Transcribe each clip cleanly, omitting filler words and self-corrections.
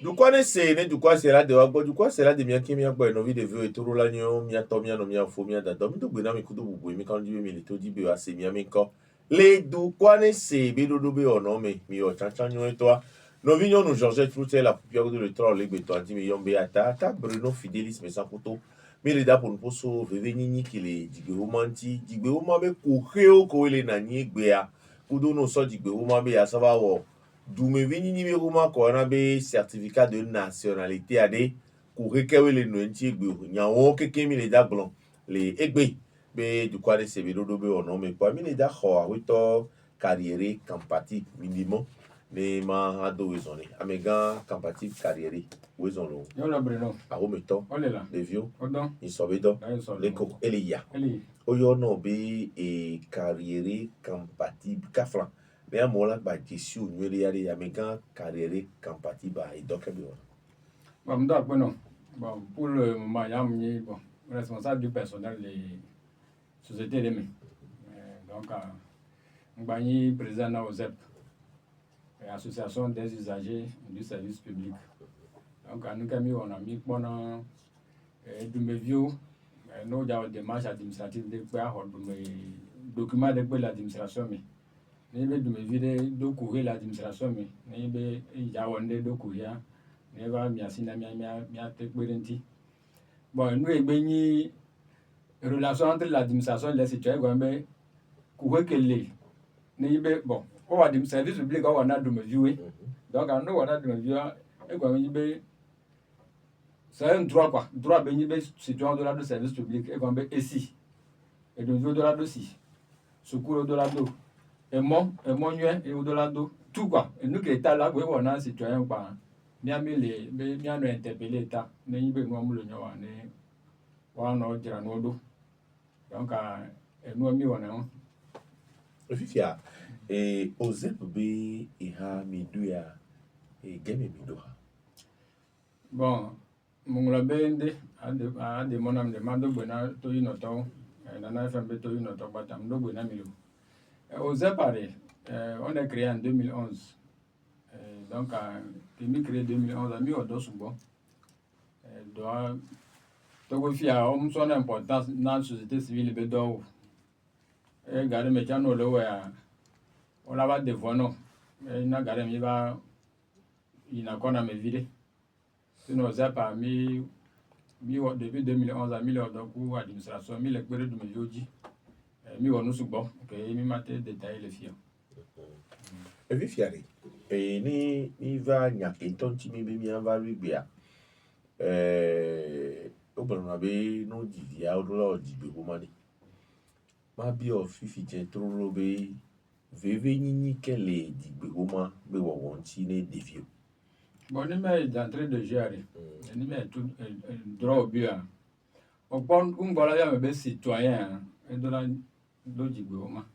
Du quoi ne c'est ne du quoi c'est là de wago du quoi c'est là de mia qui mia boy no vi de vieux et tout la nyo mia to mia no mia fo mia da do mi do gbena mi kudo bubu mi kan di mi le to di be ase mia mi ko le du quoi ne c'est be do be ono mi o chan chan nyo et toi no vi nyo no Georgette Frutel la pupio de le tro le gbe to andi mi yombe ata Bruno Fidelis me saputo mi le da pour poso veve nini ki le digbe romanti digbe o ma be ko kheo ko le na ni gbe a kudo no so digbe o ma be ya sa va wo Dumevini numéro kona be certificat de nationalité ade kurekewe le nuenti egbe nyawo keke mi le da blon le egbe be du kwa de sebe dodo be ono me kwa mi le da ho awito carrière campatique minimum ne ma ado wezone amega campatique carrière wezono yo la breno awo meto olela le vieux odon insobedo le ko eliya oyo no be e carrière campatique kafla mais à mon là bah Jésus nous les aller à mes grands carrière campati bah et donc bien bon m'da bon bon pour le moment yam ni bon responsable du personnel des sociétés de donc m'bani président na OZEP association des usagers du service public donc nous kami on a mis pendant Dumevio no ja démarche administrative de quoi document de l'administration mais ni be Dumevio de courir l'administration mais ni be ja wonde do courir ne ba mi asina mi te gberinti bon nous e gbe ni relation entre l'administration et les citoyens go be courir que les ni be bon o wa dim service public o wa na Dumevio donc no wa na Dumevio e go be c'est un droit quoi droit be ni be citoyen de la service public e go be ici et de la dossier secours de la do et mon nué et de la do tout quoi et nous que état là we on a citoyen quoi bien les bien interpeller état ne ni be ngom lo nyawa ne wa no jira no do donc et nous mi wona fifia et OZEP be e ha mi duya e game mi do ha bon mungla bende ade monam de mando bona to ino to na na FMB to ino to batam do bona mi lo OZEP on a créé en 2011 donc mi créé 2011 ami odo subo doit to fia on son importance na société civile be do e gare me chano lo wa on la va devono na gare mi ba ina kona me vide sinon OZEP mi depuis 2011 a mi le odo ku administration mi le pere du me joji mi wonu subo que mi mate détailler les fions e fifia e ni va nya ke tonti mi be mi ava ribia o bana be no di ya o lo di be ko mani ma bi o fifi je trolo be veve nini kele di be ko ma be wo won ti ne devio bon ni me d'entrée de gérer ni me tout droit au but on prend un voilà ya me be citoyen et de la do jigbe o ma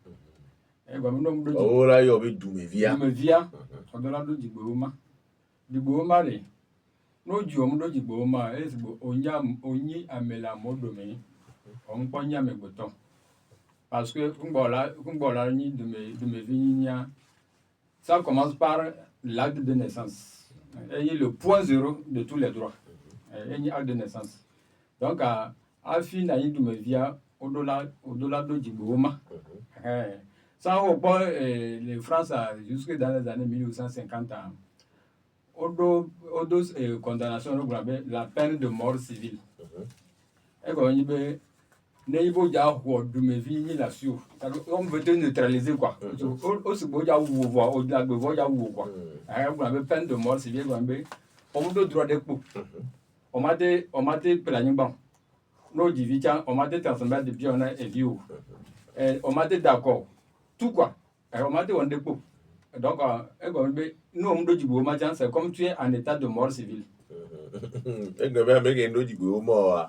e gba mi no do jigbe o la yo be Dumevia o do la do jigbe o ma le no ji o mu do jigbe o ma e sigbo onyi amela modo me on ponya me gboton parce que ngbola ni Dumevia ça commence par l'acte de naissance et le point zéro de tous les droits et acte de naissance donc à fin na Dumevia au-delà de Djibouma ça au point les France jusque dans les années 1850 odo condamnation la peine de mort civile et quand il be Neibo ja ho Dumevia ni la sio on veut te neutraliser quoi aussi bo ja wo o la gbe bo ja wo quoi peine de mort civile quoi be on do droit de po on mate planning ban no divicha on mate transmettre depuis on a éviu on mate d'accord tout quoi on mate on de po donc nous on do jibo ma c'est comme tu es en état de mort civile Ego be me ke no jigbe o mo wa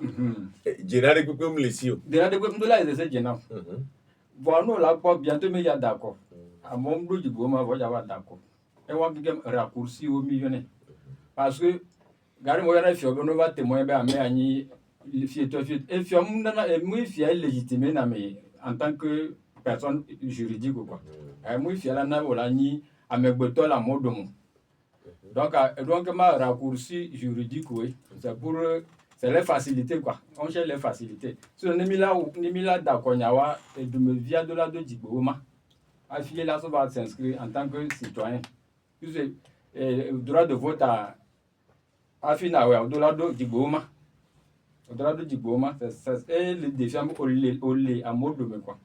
jenare pepe mu le si o jenare pepe mu la ese jena bon nous là pas bientôt mais il y a d'accord à mon do jigbe ma va ya d'accord et wa gem raccourci au millionnaire parce que gari mo yana fio no va témoin be ame ani fie to fie et fio mu na mu fie légitimer na me en tant que personne juridique quoi mu fie la na wala ni amegbeto la modomo Donc ma raccourci juridique, oui, c'est les facilités, quoi. On cherche les facilités. Si on est mis là d'accord, et de me via de la de Djibouma, affilié là, ça va s'inscrire en tant que citoyen. Puis le droit de vote à Afina, ouais, au-delà de Djibouma. Au-delà de Djibouma, c'est les défis au lait à mode de quoi.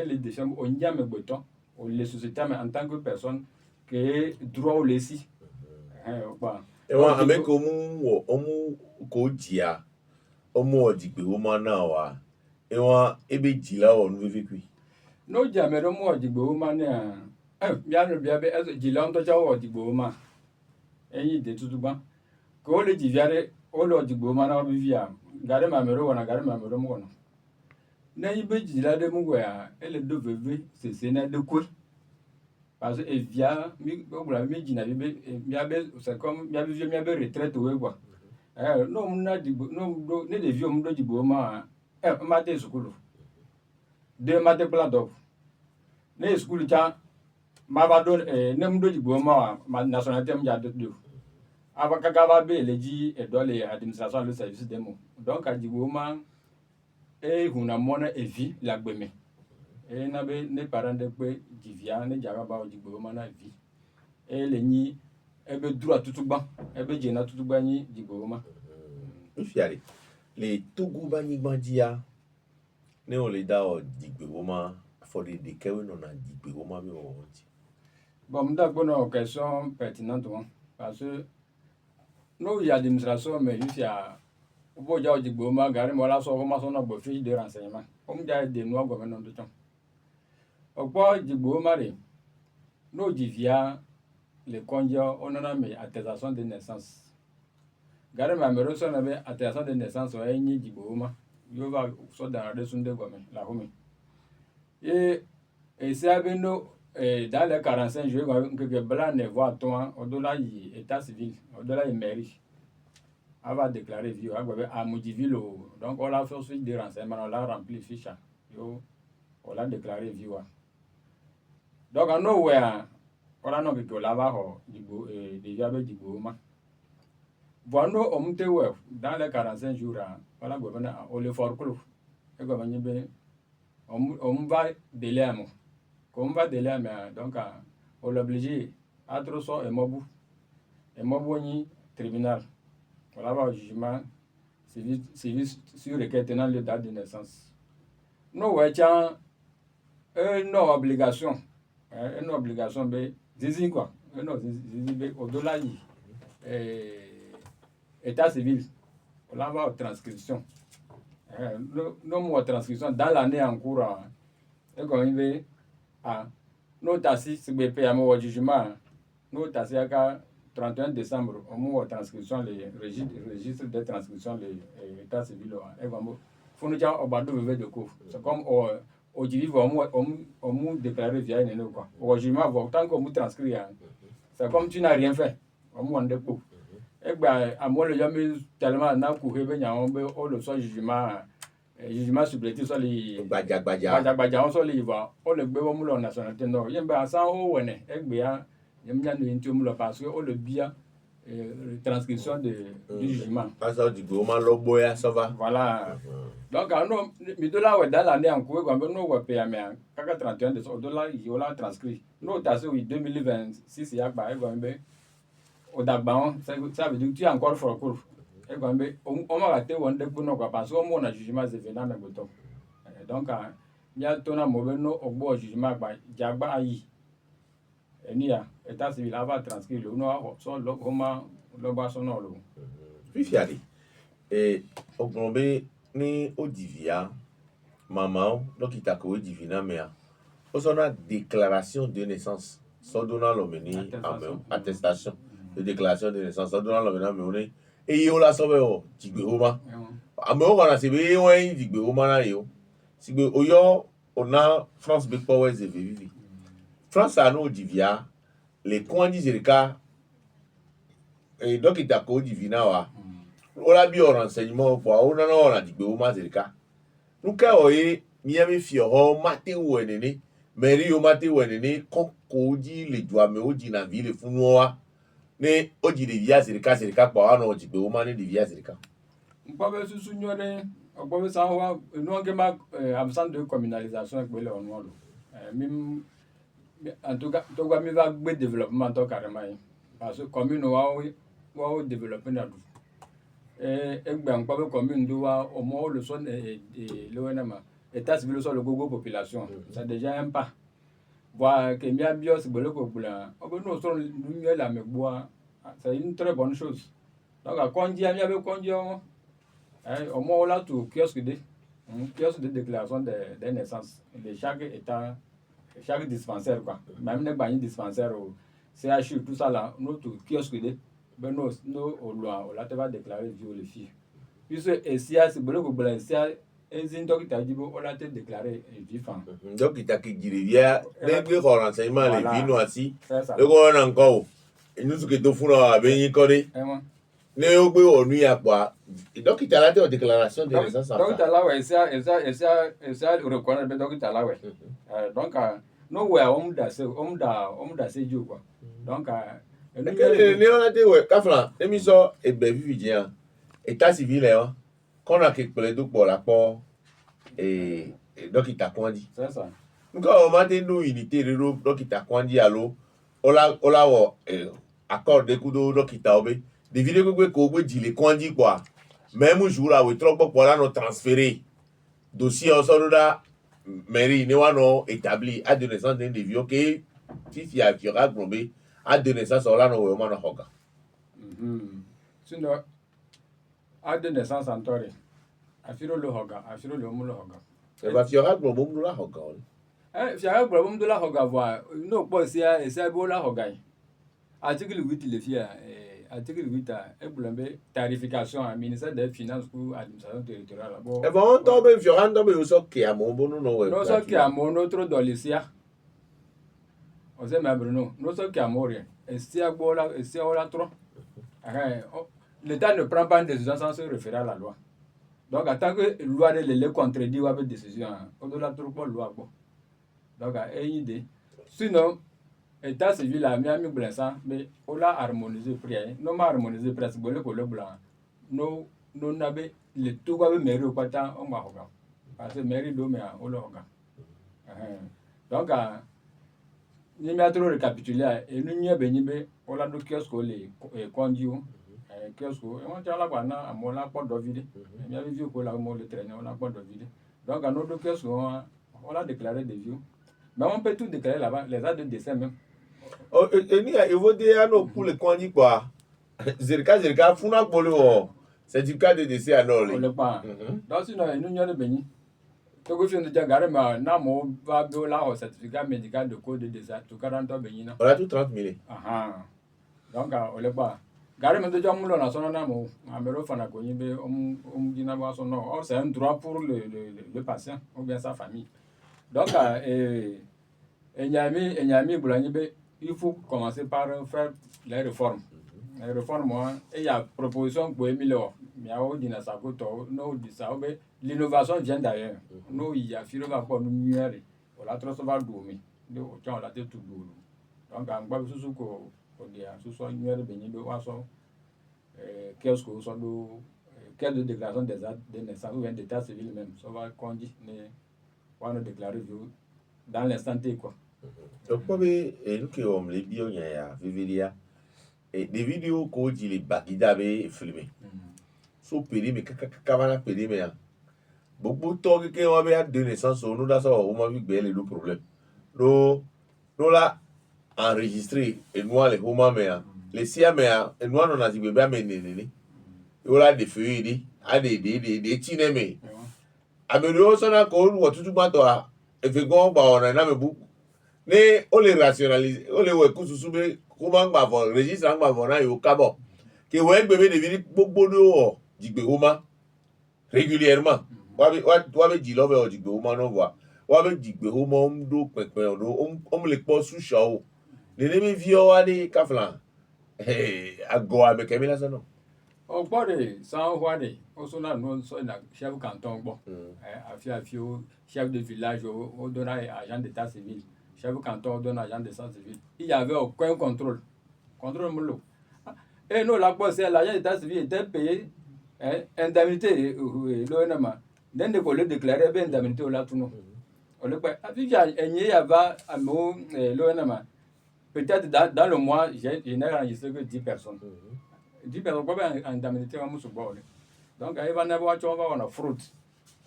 Les défis au Niamey Beton, au lait société, mais en tant que personne, qui est droit au lait si. Ewa ameko omu ko jia omu odigbe wo ma na wa ewa ebe jila o nu fikui No jamero mo Djibouma ne bia be jila on to jawo Djibouma eyin de tutuba ko le jiviare o lo Djibouma na bi via gare mamero wana gare mamero mo wana na ibe jila de mu gwa ele do veve c'est na de quoi parce que via mi ogla mi jina bi c'est comme mi be retraite we quoi no na Djibo no do ne de vieux mo do Djibouma ma te sukulu de ma te plado ne school cha ma ba do ne mo do Djibouma ma nationalité mo ja do aba kaka ba be leji dans les administrations le service demo donc a Djibouma huna mona evi la gbeme na be ne parents de pe divia ne jaga ba Djibouma na vi le ni ebe droit tutugba ebe jena tutugba ni Djibouma fiare le togu bani bandia ne o le da o Djibouma for the kewe no na Djibouma mi o ti bon m'da bonne question pertinente parce que nous il y a administration mais jusqu'à bo ja Djibouma gare mo la so formation na bo fiche de renseignement comme ja de no gouvernement de temps okpo Djibouma re no divia le conjo onana me attestation de naissance gare ma mero so na be attestation de naissance o enyi Djibouma yo va so dans la sunde gome la home et ça be no dans les 45 jours que blanc ne voit toi au-delà de état civil au-delà de mairie va déclarer vie à Moudiville donc on l'a fait suite de renseignement on l'a rempli fiche yo on l'a déclaré vie donc en nowhere on a non que la va déjà be Djibouma bueno on te ouais dans les 45 jours voilà gouverneur on le fort clou et gouverneur be on va délai mo comme va délai mais donc on l'oblige à trop so et mobu ni tribunal voilà va jugement civil sur lequel tenant le date de naissance no ouais tiens une obligation be zizi quoi non zizi be au-delà état civil voilà va transcription non moi transcription dans l'année en cours et quand il veut no tasi sigbe pe amo jugement no tasi aka 31 décembre on mo transcription les registre de transcription les état civil et vraiment faut nous dire obado veve de ko c'est comme au jivi on mo déclarer via une quoi au jugement tant qu'on mo transcrire c'est comme tu n'as rien fait on mo ande ko e gba amo le jamais tellement na ku hebe nya on be o le so jugement supplétif sur les gbaja on sur les va on le gbe mo lo nationalité non yemba san o wene e gbe ya yemnya no nti mo lo parce que o le bia transcription du jugement parce que Djibouma lo boya ça va voilà donc non mi de là ouais dans l'année en cours comme no ouais payer mais kaka 31 de dollar il la transcrit no ta so 2026 ya gba e gba be o dagba ça veut dire que tu es encore fort court et quand même on m'a raté on découvre non quoi parce qu'on a jugement c'est venant mais bon donc il y a ton amour no au jugement ba jagba ayi enia état civil va transcrire le no so lo comment lo ba so no lo puis fiali et ogombe ni odivia maman donc il t'a ko divina mais on son a déclaration de naissance so donnant l'omeni attestation de déclaration de naissance so donnant l'omeni et yo la sobe o Djibouma ame o kana sebe wen Djibouma na yo sigbe oyo ona France be power ze vivi France a no divia les coins zerika et donc il t'a ko divina wa o la bi o renseignement pour o na no na Djibouma zerika nuka o e miami fi o mate wo enene meri o mate wo enene kon ko di le doa me o di na ville funu wa ne o ji devia zirika kpa ano jigbe uma ne devia zirika Mkpabe susu nyore ogbobe sanwa no ngema absent de communalisation pele onwolo. Mim en tout cas to gwa mi va gbe développement to carrément parce que commune wa développer na du. Egbe mkpabe commune do wa au moins le son le wenema état civil sur le gogo population. C'est déjà un pas. Voir que mi abios bolo ko bula. Obo no so lu la me bois. C'est une très bonne chose. Donc à konji ami abe konji on au moins là tout kiosque de déclaration de naissance de chaque état, chaque dispensaire quoi. Même les banques dispensaires au CHU tout ça là, nous tout kiosque de ben nous au loin on là te va déclarer vieux les filles. Puisque SIA c'est beaucoup de SIA ezin docteur dibo on là te déclarer vivant. Donc il t'a qui dirivia les renseignements les vino assis C'est ça. le ko na nko nous ce que to funa abeyin kore ne o gbe onu ya pa dókítà la te déclaration de naissance donc là ouais ça reconnaître donc là ouais donc no ouais on da se jo quoi donc ne on a te we kafla emi so ebe vivi jian état civil e o kona ke pele do po la po dókítà Kwandi c'est ça nka o ma te no unité de dókítà Kwandi alo ola wo accord de kudo dókítà obe de vidéo que ko gbe jile Kwandi quoi même jour là we trop pour là no transférer dossier au soroda mairie ne wa no établi à de naissance d'un devis OK si y aura globé à de naissance là no we ma no hoga sinon à de naissance antori afiro le hoga afiro le mu le hoga e va fiora globé mu la hoga fiora globé mu la hoga va no po sia esa bo la hoga article 8 le fia article 8 ebulombe tarification à ministère des finances pour administration territoriale bon e va on tombe fiora tombe so ke amo bonu no we no so ke amo no tro dolisia o se ma bruno no so ke amo rien sia bola sia ola trop l'État ne prend pas une décision sans se référer à la loi. Donc, en tant que loi les contredit ou avec décision, au-delà de la loi. Donc, il y a une idée. Sinon, l'État civil a mis en place, mais on a harmonisé le prix. Non, on a harmonisé le prix. Nous avons le tout comme mairie au patin, on va regarder. Parce que mairie d'eau, mais on le regarde. Donc, nous avons trop récapitulé. Et nous avons le kiosque les conduits. Kiosque, on tient la guana à mon lapin de vide. Il y a vu que la mot le traîner, on a pas de vide. Donc, à notre kiosque, on a déclaré des vieux. Mais on peut tout déclarer là-bas, les dates de décès même. Et nous, il faut dire à nos pour les conduits quoi. Zerka, funa polo. Certificat de décès à Nord. On le pas. Donc, sinon, nous n'y a pas béni. Donc, je ne dirais pas, non, va là au certificat médical de code de décès, tout 40 ans béni. On a tout 30 000. Donc, on le pas. Gare me de jamulo na sona na mo amelo fana ko yibe dina ba so no or c'est un droit pour le patient ou bien sa famille. Donc enyami bulani be il faut commencer par faire les réformes. Les réformes moi et il y a proposition pour Emilio miao dina sa ko to no di sa be l'innovation vient d'ailleurs. No il y a filo va ko no miere o la tro so va domi de o chan la te tout dulu. Donc en gba susu ko dia susu miere be ni be wa so qu'est-ce que sont quelle de déclaration des naissances ou bien d'état civil même ça va conduire on a déclaré dans l'instant T quoi. Donc quoi mais nous qui on les bio ya vivilia et des vidéos qu'on dit les bagida be filmé so péri mais kavana péri mais beaucoup de temps que on avait de naissance on nous a ça on m'a vu que les deux problèmes nous là enregistré et nous les homa mais les siamea et nous on a dit bébé amenene ola de feuille di a de tineme amelo sona ko wo tutu mato a efe gon gba ona na mebu ne o le rationaliser o le we kususu be ko ma gba for register gba for na yo kabo ke we gbebe de vi gbogbo do jigbe homa régulièrement wa be ji love o jigbe homa no wa be jigbe homa ndo pepe o le po su show le mi vi o wa de kaflan ago avec Emile Sono. O gbọ́dọ̀ san wade o so na no so na chef canton gbo afio chef de village o donna agent d'état civil chef canton o donna agent d'état civil il y avait aucun contrôle mulo Et nous, la poste, l'agent d'état civil était payé indemnité, l'ONM. D'un des collègues déclaré indemnité au Latuno. On le paye. Avec l'ONM. Peut-être dans le mois, je n'ai enregistré que 10 personnes. 10 personnes, quoi, indemnité, on m'a soubouré. Donc, il va y avoir une fraude.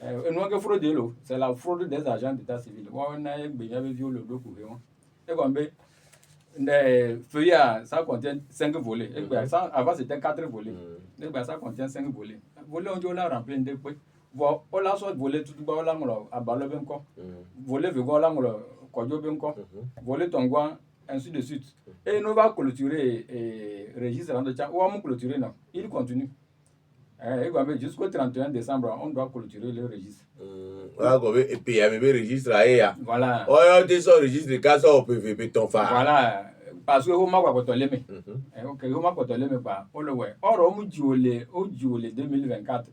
Et nous, on fraude, c'est la fraude des agents d'état civil. On a violé le document. Et comme feuilles, ça contient 5 volets. Avant, c'était 4 volets. Ça contient 5 volets. Volets, on dit on l'a rempli de quoi. On l'a soit volé tout le monde à balles bien quoi. Volet, on l'a quoi bien quoi. Volet, ton guan, ainsi de suite. Et nous va clôturer le registre en déjà. Ou on clôturer non. Il continue. Jusqu'au 31 décembre, on doit clôturer le registre. Et puis, il y a même registre à Voilà. Oh, il y a des registres de cas au PVP, ton phare. Voilà. Parce que vous m'avez pas toléré. Ok, vous m'avez pas toléré pas. Oh le ouais. Or, on dit au 2024.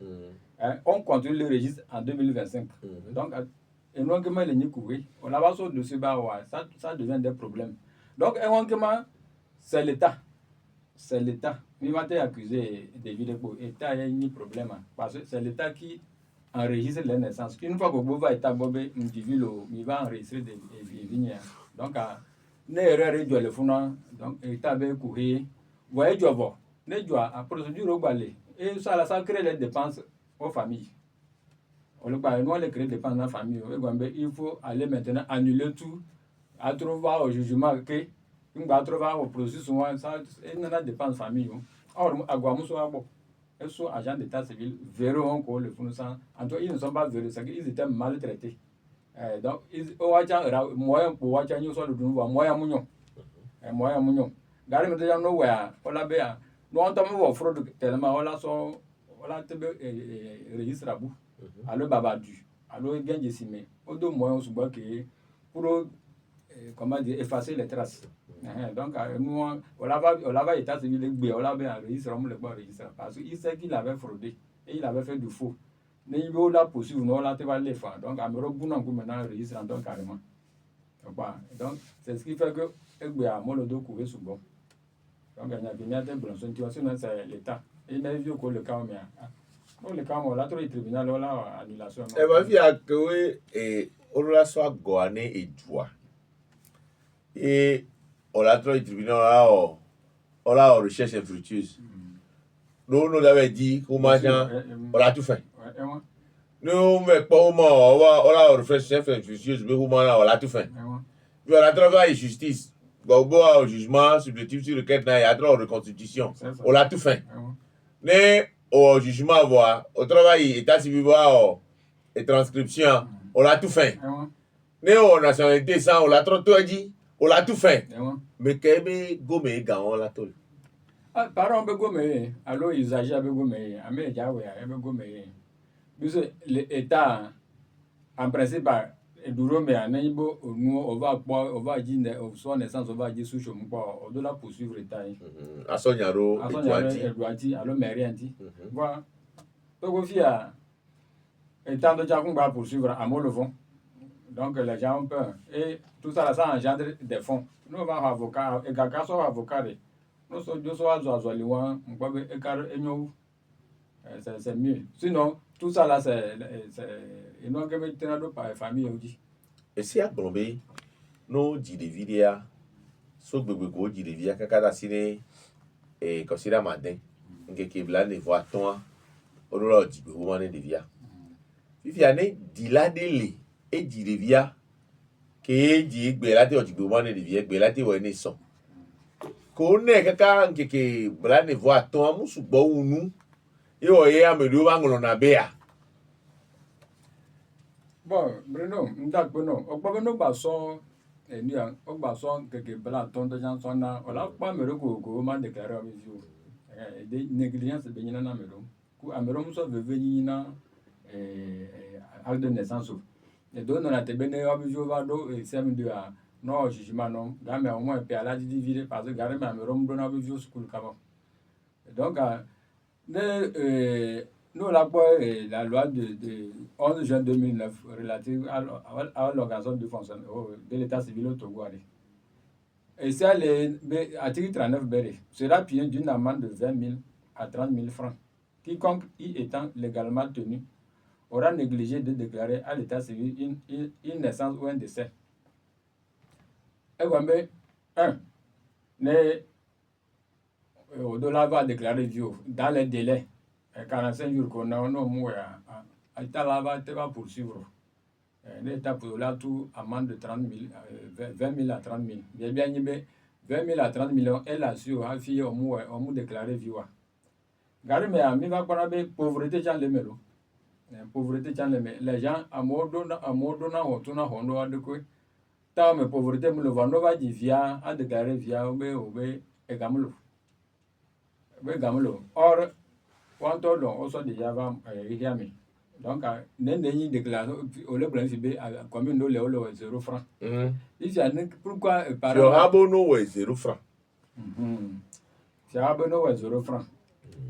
On continue le registre en 2025. Donc, énormément les nicourés. On a pas sur de ce bas, ça devient des problèmes. Donc, énormément, c'est l'État. C'est l'État. Il m'a été accusé de vidéos. L'État a un problème. Parce que c'est l'État qui enregistre les naissances. Une fois que vous va être abobé, il va enregistrer des vignes. Donc, ne erreur est le fond. Donc, l'État va courir. Vous voyez, tu vois, la procédure au balai. Et ça crée les dépenses aux familles. On les crée des dépenses dans la famille. Il faut aller maintenant annuler tout, à trouver au jugement que on va trouver au processus souvent ça il n'a dépense famille. Or à Guamuso abo ils sont agents d'état civil verront que le fond ça en tout ils ne sont pas véreux c'est qu'ils étaient maltraités. Donc ils moyen pour watcher nous sur le nouveau moyen munyo gari me déjà no wa ola be a no on tamo wo fraude tellement ola tebe registre abu allo babadu allo genje sime odo moyen suba que pour comment dire effacer les traces. Donc nous on l'avait état civil on l'avait enregistré on le pas enregistré parce qu'il sait qu'il avait fraudé et il avait fait du faux. Mais il veut la poursuivre non là tu vas les faire donc amero buna ko maintenant enregistré donc carrément. Donc c'est ce qui fait que egbe a mo le do couver sous bon. Donc il y a bien des blancs situation c'est l'état et il vu que le cas mais le cas on l'a trop tribunal là annulation. Et ma vie a que et on l'a soit goané et joie. Et on l'a trop tribunal là on l'a recherche infructueuse. Nous avait dit qu'on on l'a tout fait. Nous mais pas on l'a recherche infructueuse mais on l'a tout fait. Puis on a travaillé justice. Bon au jugement supplétif sur requête il y a trop reconstitution. On l'a tout fait. Mais au jugement au travail état civil et transcription on l'a tout fait. Mais au nationalité ça on l'a trop dit. On l'a tout fait. Mais quand même, gomme gaon la tole. Par exemple, gomme, alors ils agissent avec gomme, mais jaoué, avec gomme. Puisque l'État, en principe, duro mais en Ibo, nous on va dire, soit naissance, on va dire sous chemin, on doit la poursuivre l'État. À son yaro, Edouardi, alors mairie anti. Voilà. Donc au final, l'État de Jacques va poursuivre à Molofon. Donc les gens ont peur. Et tout ça, ça engendre des fonds. Nous avons un avocat, et quelqu'un soit avocat. Nous sommes deux soirs à Liwan, on peut c'est mieux. Sinon, tout ça là, c'est énormément par famille aussi. Et si à Bromé, nous dit des vidéos, sauf que vous dit des vidéos, quand ciné et quand c'est la matin, quelqu'un blanc ne voit toi, on l'a dit que vous m'en avez des vidéos. Viviane, dit là des et dit des vidéos. Que dit belate o jibe wane de vie belate o ene so ko ne kaka nkeke blane vo aton amusu gbo unu e o ye amedu wangolo na bea. Bon Bruno ndak bono ogbo no gba so eni an ogba so keke bla ton de jan so na ola pa mero go ma declarer avec vous de négligence de nyina na mero ku amero muso veve nyina acte de naissance. Et donc, on a été béni à Bijovado et Sam2 à non jugement non, mais au moins, puis à la diviser parce que Garé m'a remis dans la Bijo School. Donc, nous, la loi de 11 juin 2009 relative à l'organisation de fonctionnement de l'état civil au Togo. Et ça, l'article 39 BR sera puni d'une amende de 20 000 à 30 000 francs. Quiconque y étant légalement tenu aura négligé de déclarer à l'état civil une naissance ou un décès. Et voilà, 1. Au-delà va déclarer vieux dans les délais. 45 jours qu'on a, on va poursuivre. L'État pour là tout amende de 30 000, 20 000 à 30 000. Bien, 20 000 à 30 millions, elle a su, a fait au moins déclaré vieux. Gare mais à mi va pas la pauvreté dans les mélos. Pauvreté dans les gens à mordona on tourne à hondo à de quoi. Tant mais pauvreté me le vend va dire via à déclarer via obé et gamelo. Or, quand on soit déjà va réclamer. Donc, n'ayez déclaré au lieu de combien de l'eau 0 francs. Pourquoi par exemple, abono 0 francs. C'est abono 0 francs.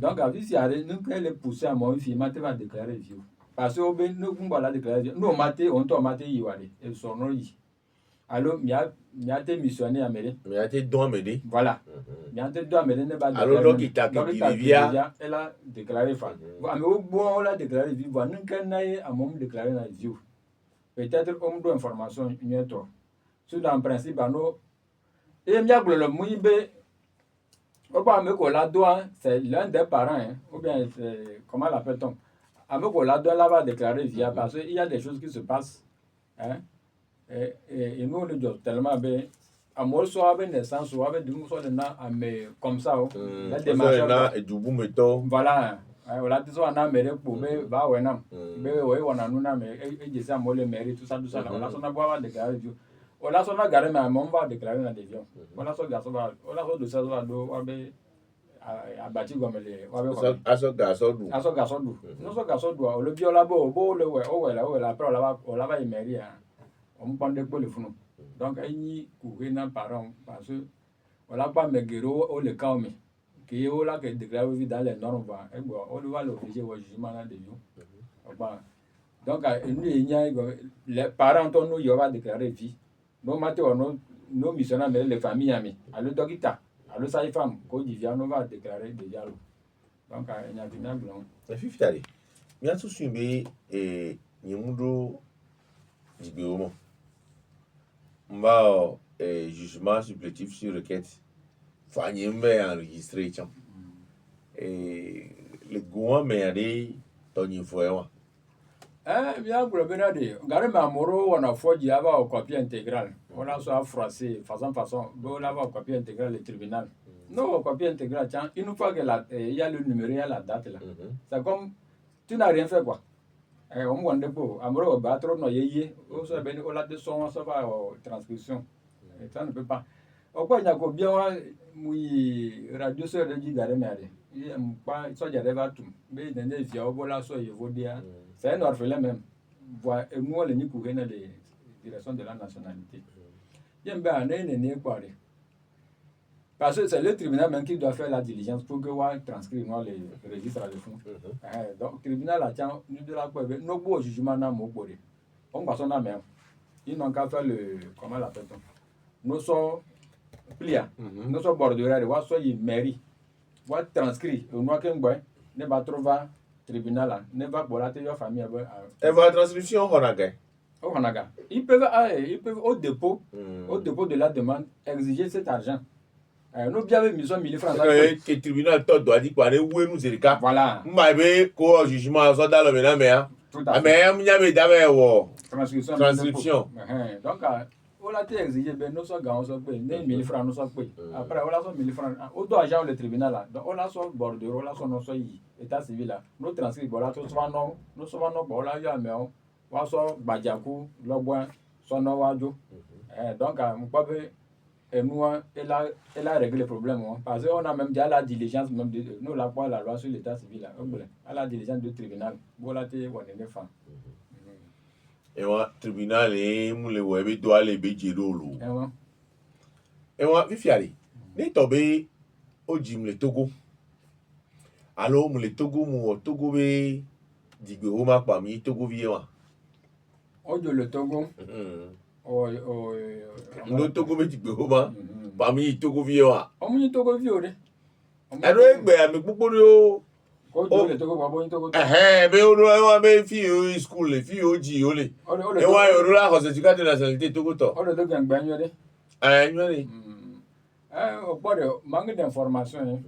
Donc, à si nous qu'elle poussé à mon fille, m'a va déclarer vieux. Parce que nous on va déclarer vieux. Nous maté on t'a maté y et son yi. Alors, il y a été missionnaire à Méré. Il y a été don à Méré. Voilà. Il y a été don à Méré. Alors, donc, il t'a via. Elle a déclaré fin. Mais au bon, on l'a déclaré vivant. Nous, qu'on a à mon déclaré la vie. Peut-être on doit information une autre. Sur dans le principe, nous. Et bien, le mouillé. Au pas, mais qu'on l'a doit, c'est l'un des parents. Ou bien, comment l'appelle-t-on? Avec qu'on l'a doit, là, va déclarer via. Parce qu'il y a des choses qui se passent. Et nous, on dit tellement bien. À moi, soit avec naissance, soit avec du moussol de na, mais comme ça. La démarche. Et du bout, mettons. Voilà. Voilà, tu sois en Amérique pour me va ou non. Mais oui, on a nous, mais et je sais, moi, le mairie, tout ça. On a son avoir déclaré. On a son garé, mais on va déclarer dans des vions. On a son garçon, on a son de ça, on va abattu comme les. À son garçon. À son garçon, nous sommes garçons, le bio là-bas, au beau, le ouais, après, on l'a mairie. On prend des pots de fou. Donc, il y a courir dans parents parce que on n'a pas mes guéros au le cas mais qui est là que déclaré dans les normes et bon on doit l'obliger au jugement là de nous. Donc, il y a les parents dont nous y va déclarer vie. Nous matons nos missionnaires mais les familles amies. À le docteur, à le sage-femme, qu'on dit vient, nous va déclarer déjà. Donc, il y a bien blanc. La fille fière. Bien sûr, suivi et Nimudo Dibéomo. On va jugement supplétif sur requête. Fanyembe enregistré. Et le gouvernement m'a dit Tony Foywa. Bien, pour le Benadi, Garé Mamoro, on a fait du au copie intégrale. On a soit français, façon, on a au copie intégrale le tribunal. Non, au copie intégrale, tiens, une fois qu'il y a le numéro, il y a la date là. C'est comme, tu n'as rien fait quoi. On voit des beaux, Amoro, battre, no yé, on a des sons, ça va en transcription. Ça ne peut pas. Au quoi il y a bien, oui, radio sur le dit Garé Méré. Il n'y a pas, ça j'arrive à tout. Mais il y a des vieux, voilà, soit il faut dire. C'est un orphelin même. Et nous, les nids couvrent les directions de la nationalité. Il y a un peu parce que c'est le tribunal même qui doit faire la diligence pour que on transcrire les registres à le fond. Donc, le tribunal a tient, nous de la preuve, nos beaux jugements n'a pas beau. On va s'en amener. Ils n'ont qu'à faire le, comment l'appelle-t-on? Nous sommes pliés, nous sommes borderais, nous sommes mairie, nous transcrit, nous sommes ne va trouver tribunal, ne va pas la famille. Et votre transcription, on a gagné. Ils peuvent au dépôt de la demande exiger cet argent. Nous bien 1 000 francs. Que le tribunal doit dire quoi, où nous c'est le cas. Voilà. M'avez quoi jugement soit dans le ménage mais transcription. Donc on a été exigé ben nous sommes gars on soit payé 1 000 francs nous sommes payés. Après on a 1 000 francs. On doit agir le tribunal là. Donc on a son bordereau là son état civil là. Nous transcrire voilà tout souvent non bon là il y a mais on soit Badiakou Lobouin son nom wajo. Donc on peut et nous, elle a réglé le problème. Parce qu'on a même déjà la diligence, même de, nous, la loi sur l'état civil, à la diligence du tribunal. Voilà, tu es une femme. Et moi, tribunal, et moi, le web doit aller béjir l'eau. Et moi, Vifiari, n'est tombé au gym le Togo. Alors, le Togo, dit que Roma parmi Togo viewa. Oh, le Togo. no Togo méjì gbé ó má pàmì Togo fi wa ọmọ yín Togo fi òde ẹnu ẹgbẹ àmì púpọ̀ ni ó kó jò lè Togo bàbá yín Togo tó bẹ ó ẹwọn bẹ fi ó school lè fi ó jì ó lè ẹwọn ayọ̀ ló àkọsẹ̀ tí káàdì nationalité Togo tọ̀ ọdọ tó gẹ̀ ń gbẹ́yìn ọdẹ ẹ̀yìn ni ọ̀pọ̀dọ̀ manque d'information yẹn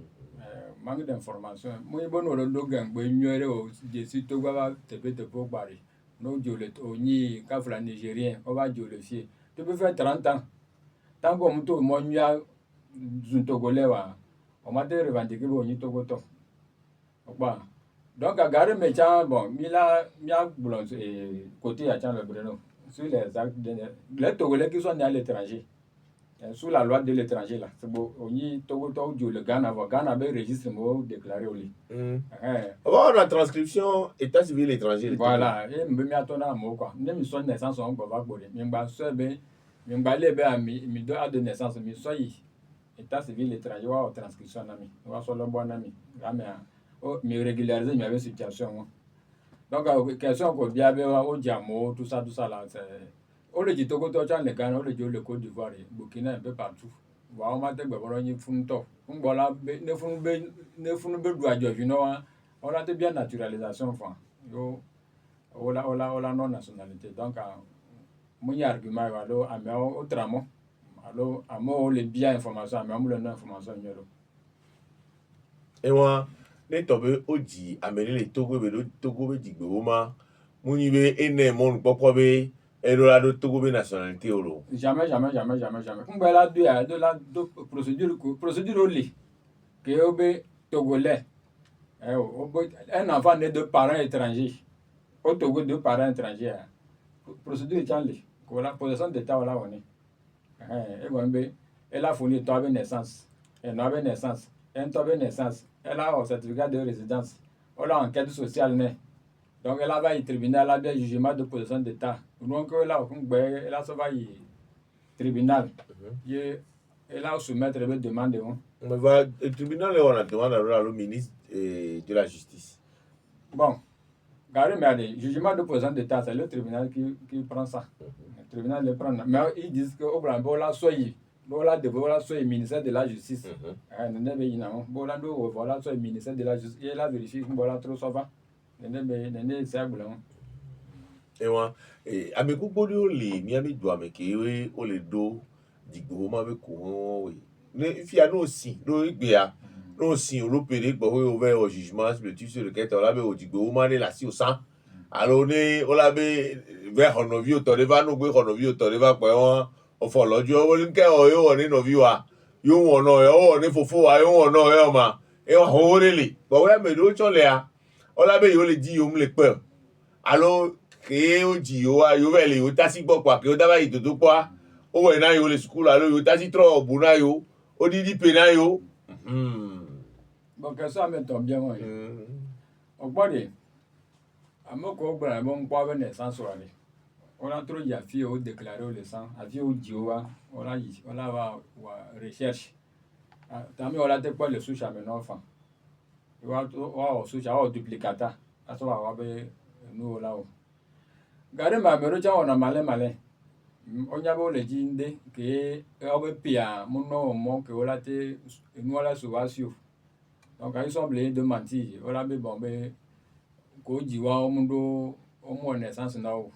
manque d'information mo yẹ bọ́nà ọ̀rọ̀ ló gẹ̀ ń gbẹ́yìn ọdẹ o jèsì Togo bá tẹ̀pẹ́tẹ̀pẹ́ ó parí n'o jò lè òyìn káfíńà nigérien ó bá jò lè fi tó bí fẹ́ 30 ans tant que mo tó mọ nyá zun Togolais wa o ma te revendiquer bo nyi Togo to okpa donc gare me cha bon mia boulon côté à chan le Breno sur les actes les Togolais qui sont nés à l'étranger sous la loi de l'étranger là c'est bon onyi Togo to jo le Ghana be registre mo déclaré au lit on a transcription état civil étranger voilà et me atona mo quoi ne mi son naissance on ba gbore mi gba so be mi gba le be mi do a de naissance mi so yi état civil étranger wa transcription na mi wa so lo bo na mi ga me mi régulariser mi avec situation donc question ko bia be wa o jamo tout ça là c'est o le ji Togo to chan le Ghana o le jo le Côte d'Ivoire Burkina un peu partout wa o ma te gbe boro yin fun to ngbo la ne fun be du ajo fi no wa on a te bien naturalisation enfin yo ola non nationalité donc mon argument wa lo ame o tramo alo amo le bien information ame amu le non information nyoro ewa ne tobe oji ameli le Togo be jigbe o ma muni be ene mon popo be erola do Togo be nationalité oro jamais ngbe la do procédure o le que o be Togolais un enfant né de parents étrangers au Togo de parents étrangers procédure change ko la possession d'état wala woni elle a fourni toi avec naissance elle n'a avec naissance elle toi avec naissance elle a un certificat de résidence elle a enquête sociale né donc elle a va au tribunal là bien jugement de possession d'état donc elle a sauvé tribunal elle a soumettre une demande mais va le tribunal on a demandé au ministre de la justice bon gare mais jugement de possession d'état c'est le tribunal qui prend ça le tribunal le prend mais ils disent que au Brambo là soyez voilà soit le ministère de la justice ne be ina bola do voilà soit le ministère de la justice et la vérifie bola trop ça va ne c'est agula ewa ame gbogbo ni o le mi ami do ame ke o le do digbo ma be ko we ne fi ano sin no igbe a no sin européen gbo we over au jugement sur lequel on la be o digbo ma ne la si o san alo ne o la be vers honovi o to le va no gbe honovi o to le va pe won o fo lọ́jọ́ o le nke o yo ni novi wa yo won no o ni fofo wa yo won no e ma e wa ho rele gbo we me do chole a o la be yo le di yo mu le pe alo ke o ji yo wa yo ve le yo ta si gbo pa ke o da ba itoto pa o we na yo le school alo yo ta si tro obu na yo o di pe na yo bon que ça me tombe bien moi o gbode amoko gbara mo npa be naissance wa le on a trop ya fi o déclarer le sang afi o jiwa on a recherche tammi on a te quoi le souche ame no enfant o souche o duplicata aso wa be nu la o gare ma mero cha ona male onya bo le jinde ke o be pia mo no mo ke o la te nu la souvasio donc ils sont obligés de mentir o la be bon be ko jiwa o mundo o mo naissance na o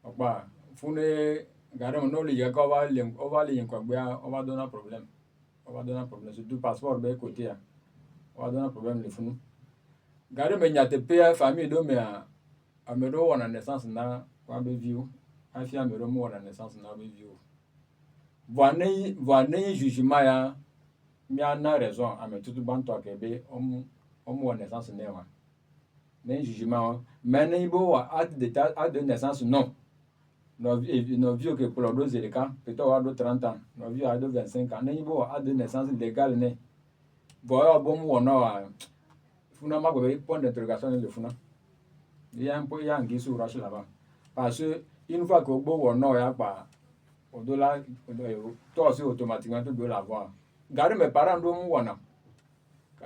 okpa fune gare mo no le ya ko va le yin kwa gbe o va donner problème surtout passeport be côté a o va donner problème le funu gare me nya te payer famille do me a me do wona naissance na kwa be viu a fi a me do mo wona naissance na be viu voine jugement ya mi ana raison a me tutu ban to ke be o mo wona naissance na wa ne jugement mais ne bo wa acte de naissance non nos vieux que pour l'autre c'est le cas peut-être avoir de 30 ans nos vieux à de 25 ans ne bo a de naissance légale ne bon bon wona wa funa ma go point d'interrogation le funa il y a un peu il y a un guisu rush là-bas parce que une fois que bo wona ya pa au-delà toi aussi automatiquement tu dois l'avoir garder mes parents do wona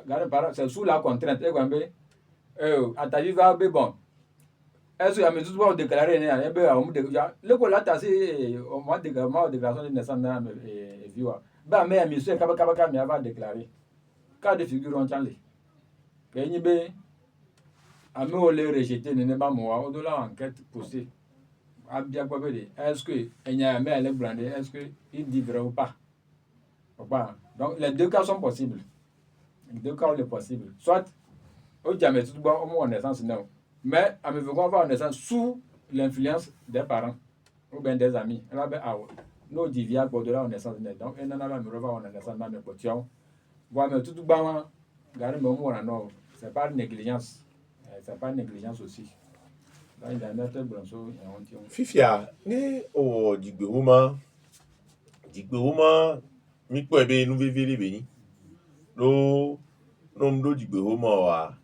garder parents c'est sous la contrainte et gombe à ta vie va be bon est-ce que mais tout va déclarer né ebe a mu de ya le ko lata si o ma déclaration de naissance na e viwa ba me mi so ka mi ava déclarer cas de figure on chanle ke nyi be ame o le rejeter ne ba mo wa o do la enquête poussée abia kwa be est-ce que enya me le brander est-ce que il dit vrai ou pas donc les deux cas sont possibles les deux cas sont possibles soit au jamais tout bon on naissance non mais à me veut avoir naissance sous l'influence des parents ou bien des amis là ben ah no divia pour de la naissance donc et nana me revoir on naissance na me potion voir mais tout bon garder me on non c'est pas négligence c'est pas négligence aussi donc il y a notre blanco et on tient fifia ne o digbe homa mi po ebe nu vevere be ni no mdo digbe homa wa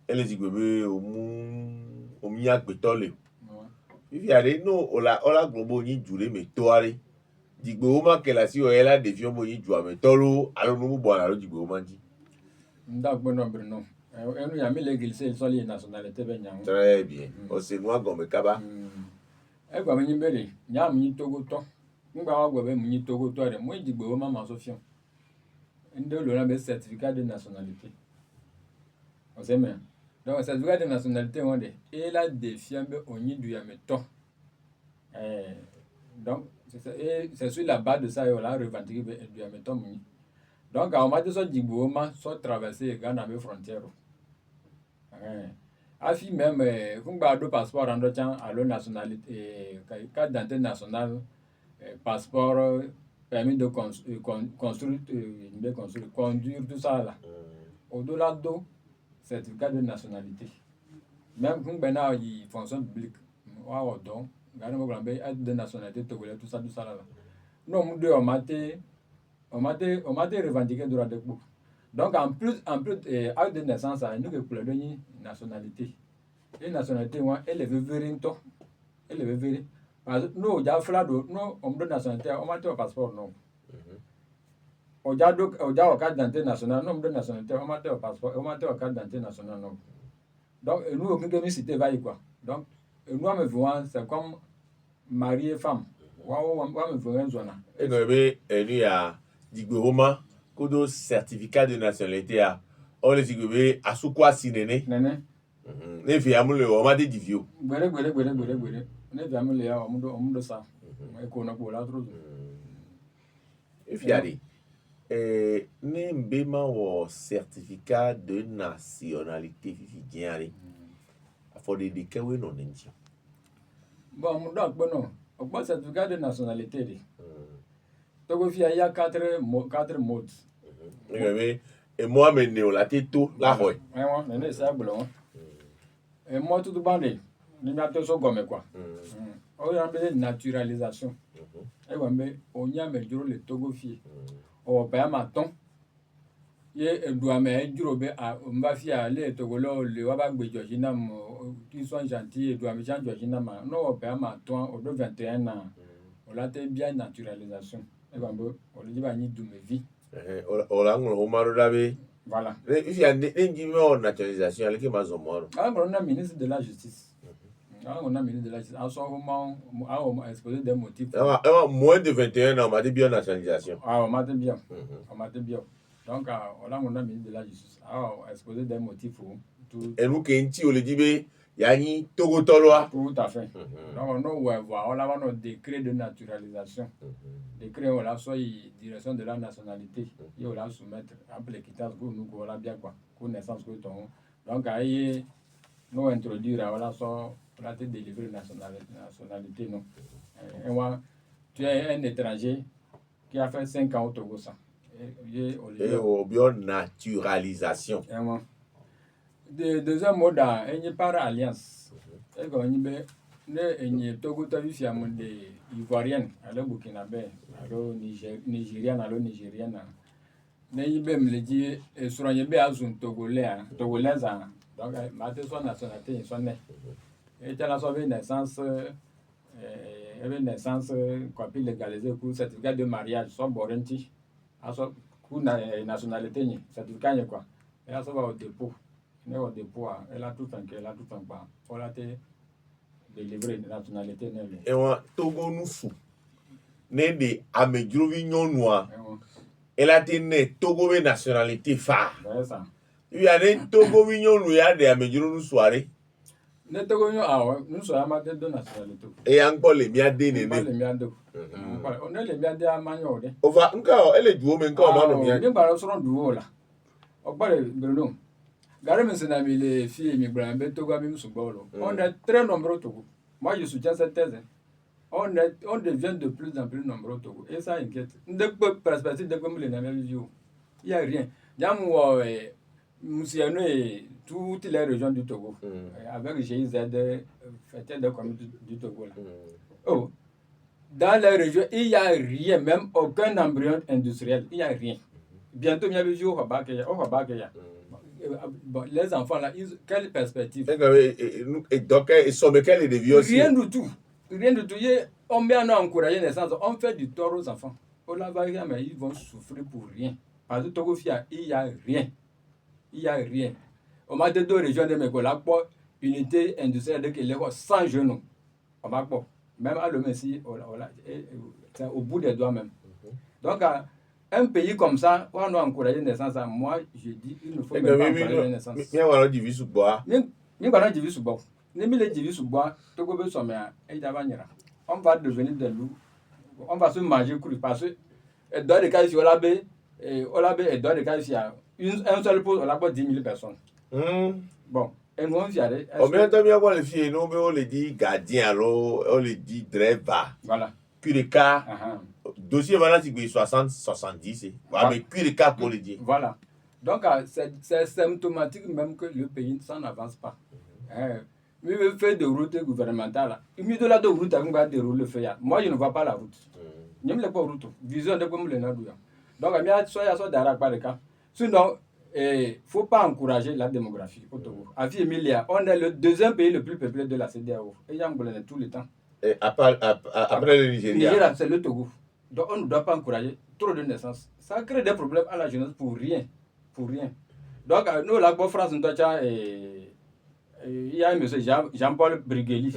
ele digbe be omu agbeto le fifia re no ola globo ni jure me toare digbe homa ke la si o ela de fi omo ni ju ame tolo alo nu bo ala lo digbe homa ji nda gbono brino enu ya mi le glisse so li nationalité be nyam très bien o se nu agome kaba egwa mi bele nyam ni togo to ngba wa gbe mi ni togo to re mo digbe homa ma so fion ndo lo na be certificat de nationalité on sait mais donc certificat de nationalité on de et la défiant be onyi du ya me to donc c'est sur la base de ça on l'a revendiqué du ya me to mi donc on m'a dit so digbe homa so traverser Ghana be frontière afi même ngba do passeport ando chan alo nationalité carte d'identité nationale passeport permis de construire conduire tout ça là au-delà de certificat de nationalité même ngba na y fonction publique wa odon gari mo grambe aide de nationalité togolais tout ça là non mu de on m'a revendiqué droit de coup donc en plus acte de naissance nous que pour donner nationalité et nationalité moi elle veut vérifier elle veut vérifier parce que nous ja flado no on donne nationalité on m'a un passeport non o ja carte d'identité nationale non on donne nationalité on m'a un passeport on m'a un carte d'identité nationale non donc nous aucun que nous cité va y quoi donc nous me voyons c'est comme mari et femme wa me voyons zona e no be enu ya digbe homa kodo certificat de nationalité a o le digbe be asukwa sinene nene ne fi amule o ma de divio gbere ne bi amule ya omudo sa e ko na ko la tro e fi ari ne mbe ma wo certificat de nationalité fi jiari for the kewe no nji bon mu do agbono ogbo certificat de nationalité de togo fi ya 4 modes e mo amene o la teto la hoy won ne sa gbolo e mo tout bande ni na to so gome quoi o ya be naturalisation e wa be onya me juro le togo fi o ba ma ton ye edu ame juro be a mba fi a le togolo le wa ba gbejo jina mo qui sont gentils edu ame jan jo jina ma no o ba ma ton o do 21 ans o la te bien naturalisation e wa be o le ba ni du me vie o la ngolo maro dabe voilà if ya nji me naturalisation ale ke mazomoro on a ministre de la justice on a ministre de la justice en ce moment a exposé des motifs moins de 21 ans on m'a dit bien naturalisation on m'a dit bien donc on a ministre de la justice a exposé des motifs et nous ke nti o le dit be ya ni togo toloa tout à fait donc on a un décret de naturalisation décret on a soit direction de la nationalité et on a soumettre après l'équitance pour nous qu'on a bien quoi pour naissance que ton donc aí nous introduire voilà soit on a été délivré nationalité non et moi tu es un étranger qui a fait 5 ans au Togo ça et au bien naturalisation et moi deuxième mode il n'y a pas alliance et quand il be ne Togo to fi am de ivoirienne alo burkinabé alo nigérienne alo nigérienne ne yibe mleji esuranye be azun togolais donc ma te so nationalité so ne et la so be naissance copie légalisée pour certificat de mariage so borenti aso pour nationalité ni certificat ni quoi et aso ba au dépôt ne au dépôt elle a tout en pas on la te délivrer la nationalité. Et on Togo nous sous. Né de Amedjovi Nyonwa. Elle a été née Togo de nationalité phare. C'est ça. Il y a des Togo Nyonwa de Amedjovi nous soirée. Ne Togo nous sommes de nationalité. Et encore les miens dénés. On est les miens à Magno. On va encore, elle est douée, mais encore, on va nous parlons de l'eau là. On parle de l'eau. Gare Messenami, les filles migrants, Togo, même sous Bolo. On est très nombreux au Togo. Moi, je soutiens cette thèse. On devient de plus en plus nombreux au Togo. Et ça inquiète. De quoi perspective de comme les Namélios. Il n'y a rien. Yamou, Moussiano et toutes les régions du Togo. Avec GIZ, fêté de communauté du Togo. Oh, dans les régions, il n'y a rien, même aucun embryon industriel. Il n'y a rien. Bientôt, il y a des jours bon, les enfants là, quelle perspective? Et donc, ils sont quels des vieux aussi? Rien du tout. Rien du tout. On met à encourager les naissance. On fait du tort aux enfants. On la va mais ils vont souffrir pour rien. Parce que Togo, il n'y a rien. Il n'y a rien. On m'a dit deux régions de Mégola pour unité industrielle de qu'il y a 100 jeunes. On m'a dit, même à le Messi, c'est au bout des doigts même. Donc, un pays comme ça, on doit encourager les naissances. Moi, je dis, il ne faut pas encourager les naissances. Mais on va dire sous bois. On va dire sous bois. On va devenir des loups. On va se manger cru parce que dans les cas ici, on a dans les cas ici, un seul poste, on a pas 10 000 personnes. Bon, et nous on vient. On vient de bien voir les filles, nous on les dit gardien, alors on les dit driver. Voilà. Puis les cas, dossier voilà c'est 60, 70, mais puis les cas pour les dire. Voilà. Donc c'est symptomatique même que le pays s'en avance pas. Mais le fait de route gouvernementale, il me de la route on va dérouler le fait. Moi je ne vois pas la route. Je ne vois pas la route. Vision de comme le Nadouya. Donc il y a soit d'arrêt par le cas. Sinon il ne faut pas encourager la démographie au Togo. À vie Emilia, on est le deuxième pays le plus peuplé de la CEDEAO. Et il y a tout le temps. Et après le Nigeria. Nigeria, c'est le Togo. Donc on ne doit pas encourager trop de naissances. Ça crée des problèmes à la jeunesse pour rien. Pour rien. Donc nous, la France, nous il y a un monsieur Jean-Paul Brigueli.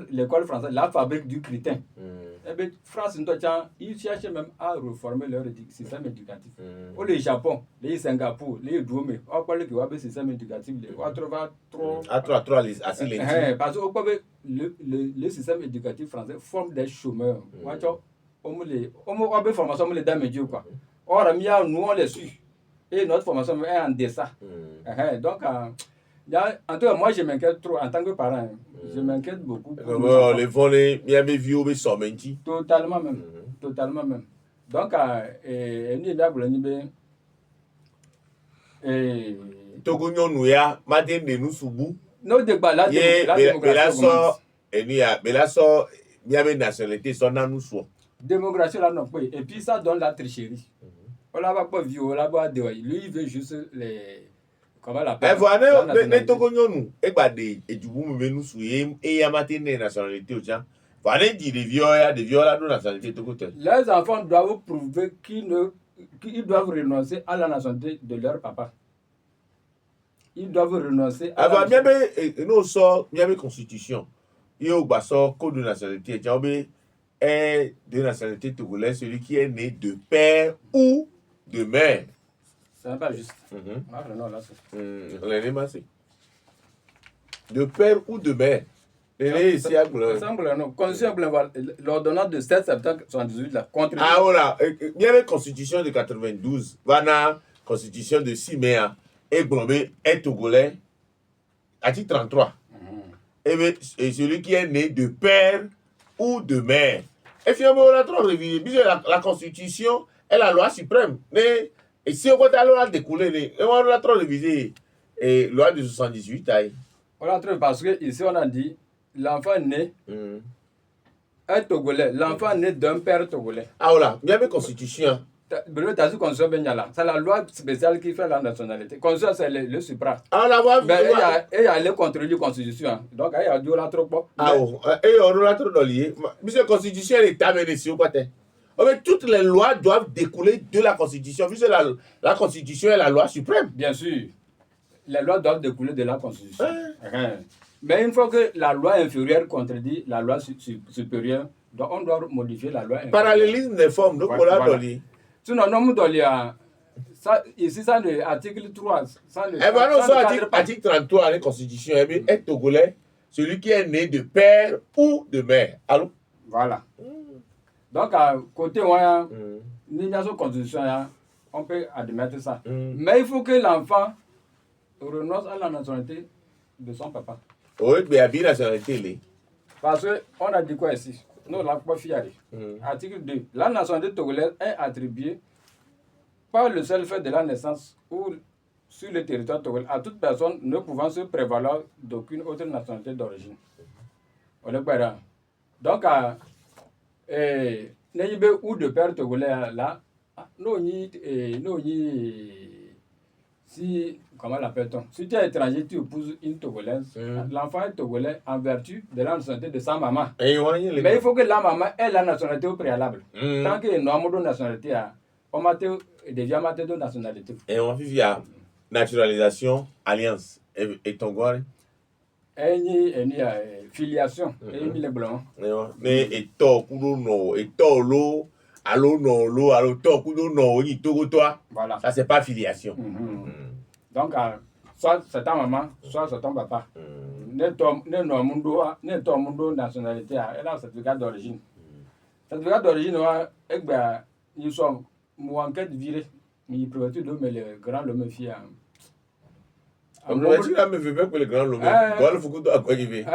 L'école française, la fabrique du crétin. France, ils cherchent même à reformer leur système éducatif. Au le Japon, les Singapour, les Djomé, on parle que le système éducatif, on trouve trop. Parce que le système éducatif français forme des chômeurs. On a formation, on les dames Dieu quoi. Or, nous on les suit. Et notre formation est en dessin. Donc, en tout cas, moi je m'inquiète trop en tant que parent. Je m'inquiète beaucoup. Les volets, il y a des vieux qui sont mentis. Totalement même. Totalement même. Donc, Togo Nyonouya, Madin de nous soubou. Nos débats là, la démocratie commence. Mais là, il y a des nationalités, sont dans nous soit. Démocratie là, non, et puis ça donne la tricherie. On la va pas vivre, on la va dire. Lui, il veut juste les. Comment la paix. Voilà, les Togo Nyonou, et du coup, nous souillons, et il y a matin des nationalités aux gens. Voilà, il dit des vieux là, de nationalité Togo. Les enfants doivent prouver qu'ils doivent renoncer à la nationalité de leur papa. Ils doivent renoncer à la nationalité. Nous sommes, il y a une constitution. Il y a un code de nationalité. Il y a de nationalité togolaise, celui qui est né de père ou de mère. C'est pas juste. De père ou de mère. L'ordonnance de 7 septembre 1978 là. Ah voilà, il y avait une constitution de 92, la constitution de 6 mai, et Globé est togolais, article 33. Et celui qui est né de père ou de mère. Et finalement, on a trop révisé. La constitution est la loi suprême. Mais et si on va la loi découlée, on a trop révisé. Et loi de 78. On a trop parce que ici on a dit l'enfant né est togolais. L'enfant né d'un père togolais. Ah voilà, il y avait une constitution. C'est la loi spéciale qui fait la nationalité. Constitution, c'est le supra. Ah la loi. Mais il y a les contrôles de la constitution. Donc il y a du la trop pas. Ah oh, et on a trop d'olier. Mais la constitution est amenée sur quoi? Toutes les lois doivent découler de la constitution. Puisque la constitution est la loi suprême. Bien sûr. Les lois doivent découler de la constitution. Mais une fois que la loi inférieure contredit la loi supérieure, donc on doit modifier la loi inférieure. Parallélisme des formes, donc voilà. Sinon, non, ça, ici, ça, l'article 3, ça, eh ben non, ça, article 33 de la Constitution, est togolais, celui qui est né de père ou de mère. Allô? Voilà. Donc, à côté, l'union constitution, on peut admettre ça. Mais il faut que l'enfant renonce à la nationalité de son papa. Oui, mais à bien nationalité. Parce qu'on a dit quoi ici? Nous, la pas fière. Article 2. La nationalité togolaise est attribuée par le seul fait de la naissance ou sur le territoire togolais à toute personne ne pouvant se prévaloir d'aucune autre nationalité d'origine. On est pas. Donc, n'ayez ou de père togolais là, si, comment l'appelle-t-on? Si tu es étranger, tu épouses une togolaise, l'enfant est togolais en vertu de la nationalité de sa maman. Mais il faut que la maman ait la nationalité au préalable. Tant qu'il n'y a pas de nationalité, on devient amateur de nationalité. Et on fait via naturalisation, alliance et tongolais. Filiation, les blancs. Mais et to kudo no, et to lo, allo no lo, allo to kudo no, ni togo toi. Voilà. Ça c'est pas filiation. Donc soit c'est ta maman, soit c'est ton papa. Ne to mundo nationalité, elle a un certificat d'origine. Certificat d'origine, ils sont enquête virée, mais prévoit de mais le grand l'homme fille. Tu me fais pas que le grand l'homme. Golf kudo à quoi il veut.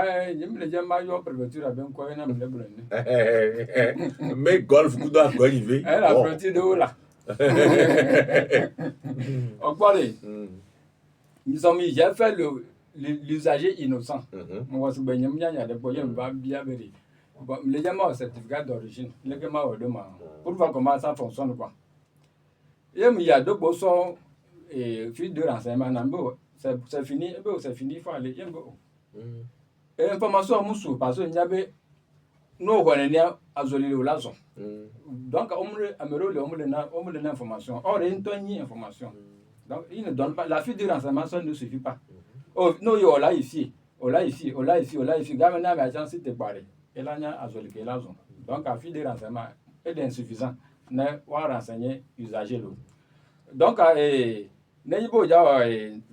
Les gens m'ont prévoitu à bien quoi il a me mais golf kudo à quoi il veut. Elle a prévotu de où là. J'ai fait l'usager innocent. Moi, c'est bien, il y a des problèmes, les gens ont un certificat d'origine. Pour voir comment ça fonctionne. Quoi. Il y a deux bossons et fils de renseignement. C'est fini, il faut aller. Et information, parce qu'il y avait nos voisins à Zoli au Lazon. Donc, on me donne l'information. Or, il y a une information. Donc, il ne donne pas. La fille de renseignement, ça ne suffit pas. Oh, non, on l'a ici. Gavana, mais agent, c'était pareil. Et là, il y a Azoli qui est là. Donc, la fille de renseignement est insuffisant. Ne pas renseigner usager. Donc, N'est-ce pas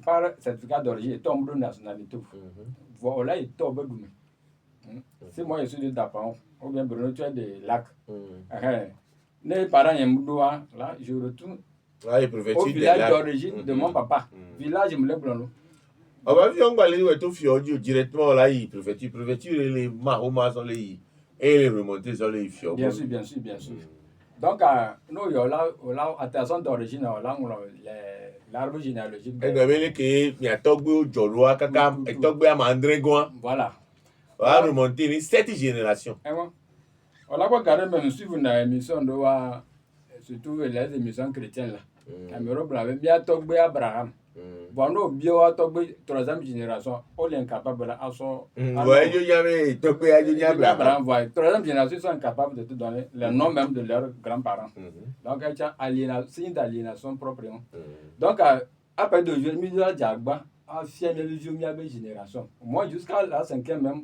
par certificat d'origine, tombe de nationalité. Voilà, il tombe d'où. Si moi je suis de Dapan, ou bien Bruno, tu es des lacs. Les parents, là, je retourne au village d'origine de mon papa. Village, je me lève blanc. On va vivre en Balé, tout fiordi directement là, il préfecture, les mahomas sont les et les remontées sont les fiordi. Bien sûr. Donc, nous, il y a attention d'origine, l'arbre généalogique. Et nous, il y a Togbe au Joloa, Kaka, et Togbe à Mandrégoin. Voilà. On va remonter 7 générations. On a regardé même suivre une émission de surtout les émissions chrétiennes là. Amérique avait bien Togbe Abraham. Bon, nous, bien Togbe, 3e génération, on est incapable à son. Ouais, il y avait Togbe Abraham. 3e génération sont incapables de te donner le nom même de leurs grands-parents. Donc, il y a un signe d'aliénation proprement. Donc, après de je me dis à Diagba, à fier les génération. Moi, jusqu'à la 5e même,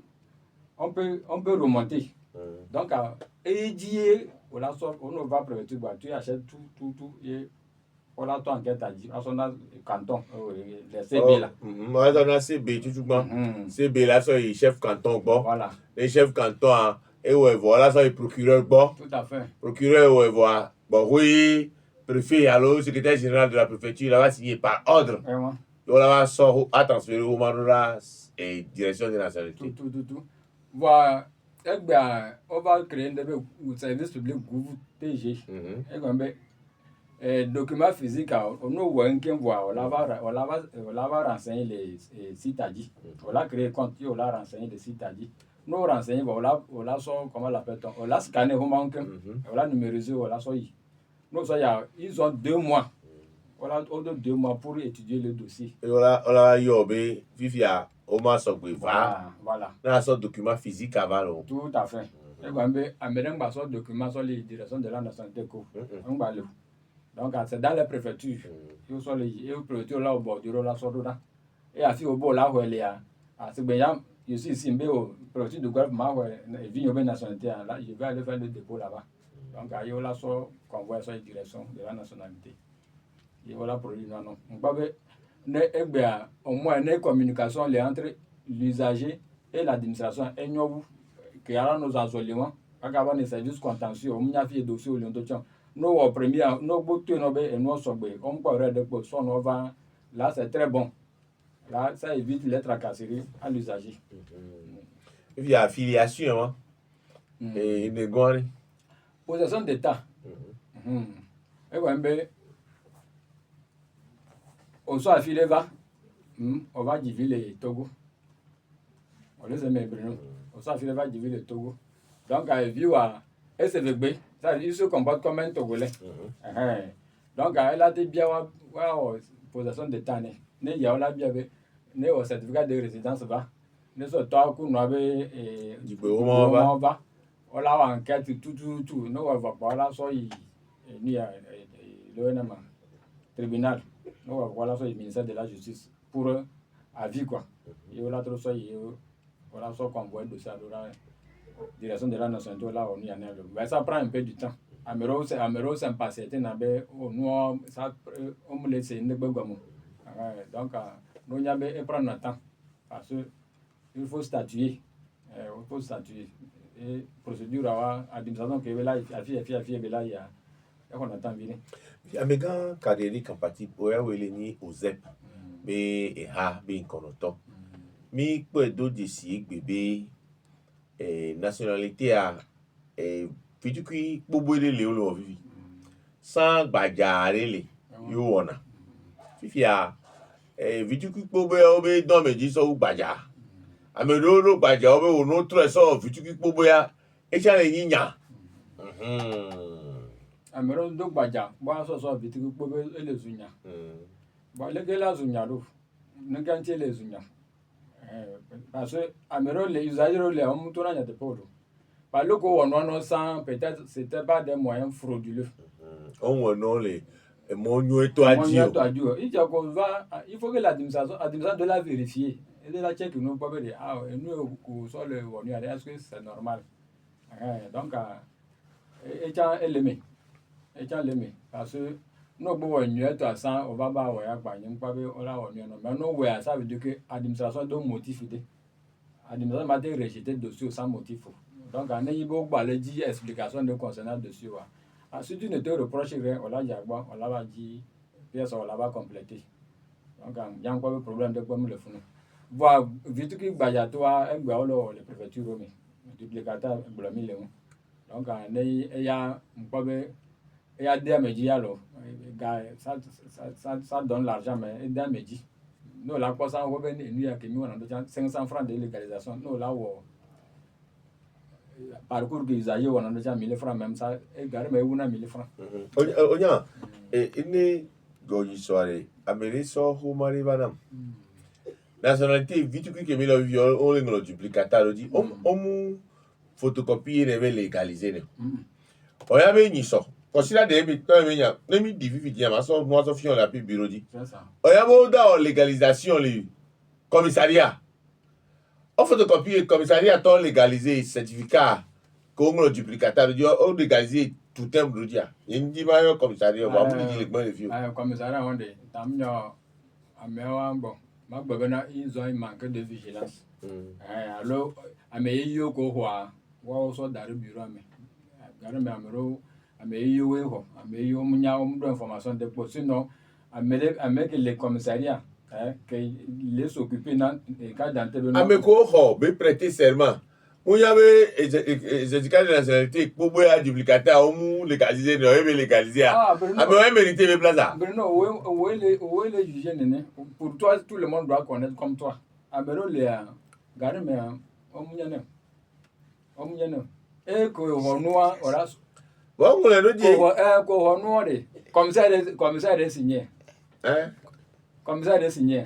on peut remonter. Donc, on va prévoir, tu achètes tout, et on a tout enquête à dire, on a canton, les CB là. Moi, on a CB, tout le monde. CB là, c'est les chefs canton, bon. Voilà. Les chefs canton, et ouais, voilà, c'est les procureurs, bon. Tout à fait. Procureur, ouais, voilà. Bon, oui, préfet, alors, secrétaire général de la préfecture, il va signer par ordre. Vraiment. On va sortir à transférer au Maroula et direction de la nationalité. Tout. Voilà. On va créer un service public groupe PG. Documents physiques, on va renseigner les sites à dit. On va créer compte, on va renseigner les sites à dit. Nous renseigner, on va comment l'appelle-t-on? On va scanner, on va numériser, on va nous, ils ont 2 mois. On a 2 mois pour étudier le dossier. Et on a yobé, vivia, on m'a sorti. Voilà. On a un document physique avant. Tout à fait. Et on a un document sur les directions de la nationalité. Donc, c'est dans les préfectures. Ils sont les préfectures là au bord du là, et ainsi au bord là où elle est. C'est bien, je suis ici, mais au produit de golf, je vis une nationalité, là, je vais aller faire le dépôt là-bas. Donc, il y a là, convoi sur la direction de la nationalité. Il y a là, produit, non. Au moins, une communication entre l'usager et l'administration. Et nous, qui avons nos isolements, avant les services contentieux, on a fait des dossiers au lieu de temps. Nous, au premier, nous, nous sommes on peut de son over. Là, c'est très bon. Là, ça évite les tracasseries à l'usager. Il y a affiliation, hein. Et une guane. Possession d'État. Et ouais, mais on soit affilié va. On va diviser le Togo. On les aime bien. On soit affilié va diviser le Togo. Donc, à vue à SVB, ça il se comporte comme un Togolais. Donc, elle a dit bien, possession d'État. Ne y a pas bien, ne au certificat de résidence va. Ne soit toi qu'on avait du bureau va. On a enquête tout. Nous on va pas là soit il y a le tribunal. Nous on va voir là soit le ministère de la justice pour avis quoi. Et là trop soit voilà soit convoi de ça là direction de la nationalité là on y en est. Mais ça prend un peu du temps. Amero c'est un passé nous ça on me laisse ne pas donc nous y a prendre notre temps parce que il faut statuer. Il faut statuer. Et procédure à l'administration qui est là, il y a on attend bien. Amégan Kaderi Kampati, Oya Weleni, Ozep, B et Ha, B Inconoto. Mi Kwedo Desi, bébé, nationalité à Fidjiki, Boboile Léolo Vivi. Sans Bajarele, Yoona. Fifia, Fidjiki Boboile, non, mais dis au Bajar. Amelolo Bajar, ou notre sort, Fidjiki Boboya, et Chan et Nina. Amero do Bajar, bois so vite que les unia. Bon, les gars unia do, ne gagne les unia. Parce que Amero les usagers les ont tourné à des podos. Par le coup, on sent peut-être c'était pas des moyens frauduleux. On va non les monio et toi Dieu. Il faut que l'administration de la vérifier et de la checker nous pas dire nous sur le est-ce que c'est normal. Donc et tiens l'aimé parce que nous bon nous toi sans on va pas ouais pas nous pas on là on mais nous ouais ça veut dire que l'administration doit motiver l'administration m'a été rejeté dossier sans motif. Donc on a eu beaucoup de dire explication de concernant dessus si tu ne te reproches rien on l'a dit pièce on l'a complété. Donc il y a encore un problème de comme le fond. Voir vite que Bayato a le préfecture mais duplicateur blâmé le. Donc il y a des médias alors ça donne l'argent mais des médias. Nous la quoi ça on va venir nous que nous on a 500 francs de légalisation nous là parcours que Isaïe on a déjà 1000 francs même ça et garé mais on a 1000 francs. Onya ini goyi soirée améré so homari banam. Nationalité vite que me le viol on le duplicateur dit on photocopie et légaliser. Oya be ni so. Consider de mi to mi nya na mi divi dia ma so mo so fion la pi bureau dit. C'est ça. Oya bo da légalisation le commissariat. On photocopie le commissariat ton légaliser certificat qu'on le duplicateur dit on légaliser tout un brodia. Indi ma yo commissariat va pour dire le bon review. Commissariat on dit tam yo amewa bon ma babena ils ont un manque de vigilance. Alors ameyo ko wa so dari bureau mais garé mais amero ameyo we ho ameyo munya do information de poste sinon avec les commissariats que les occuper dans les cas d'antenne ameko ho be prêter serment munya be certificat de nationalité pour boya duplicateur on légaliser no e légaliser ame mérité be plaza Bruno où est les juger néné pour toi tout le monde doit connaître comme toi amero les garé mais omunyane ko honua ora bon le no dit ko honua de commissaire signé commissaire signé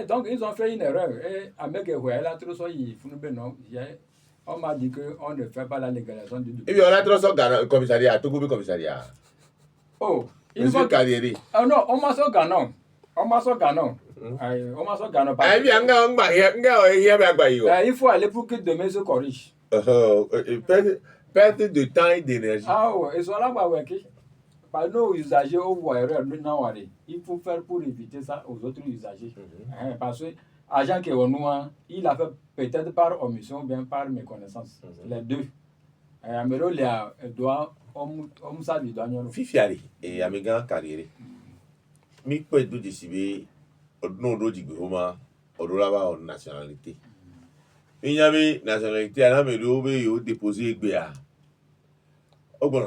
donc ils ont fait une erreur et avec là trop so yi funu be non on m'a dit que on ne fait pas la légalisation du et bien on a trop so commissariat tout commissariat oh il faut carrière non on m'a so ganon Almost Gano. Almost Gano. Ah, bien, Il faut aller pour que demain se corrige. Perte de temps et d'énergie. Ah ouais, et soit là, bah ouais, par nos usagers au voyeur, il faut faire pour éviter ça aux autres usagers. Parce que agent qui est au noir, il a fait peut-être par omission ou bien par méconnaissance. Les deux. Mais là, il doit, on s'habille dans le Fifiari et Amigan carrière. Mi peut être décidé, non, non, du gouvernement, on doit avoir une nationalité. Il y avait nationalité, à la maison, il déposé Gbea. Au bon,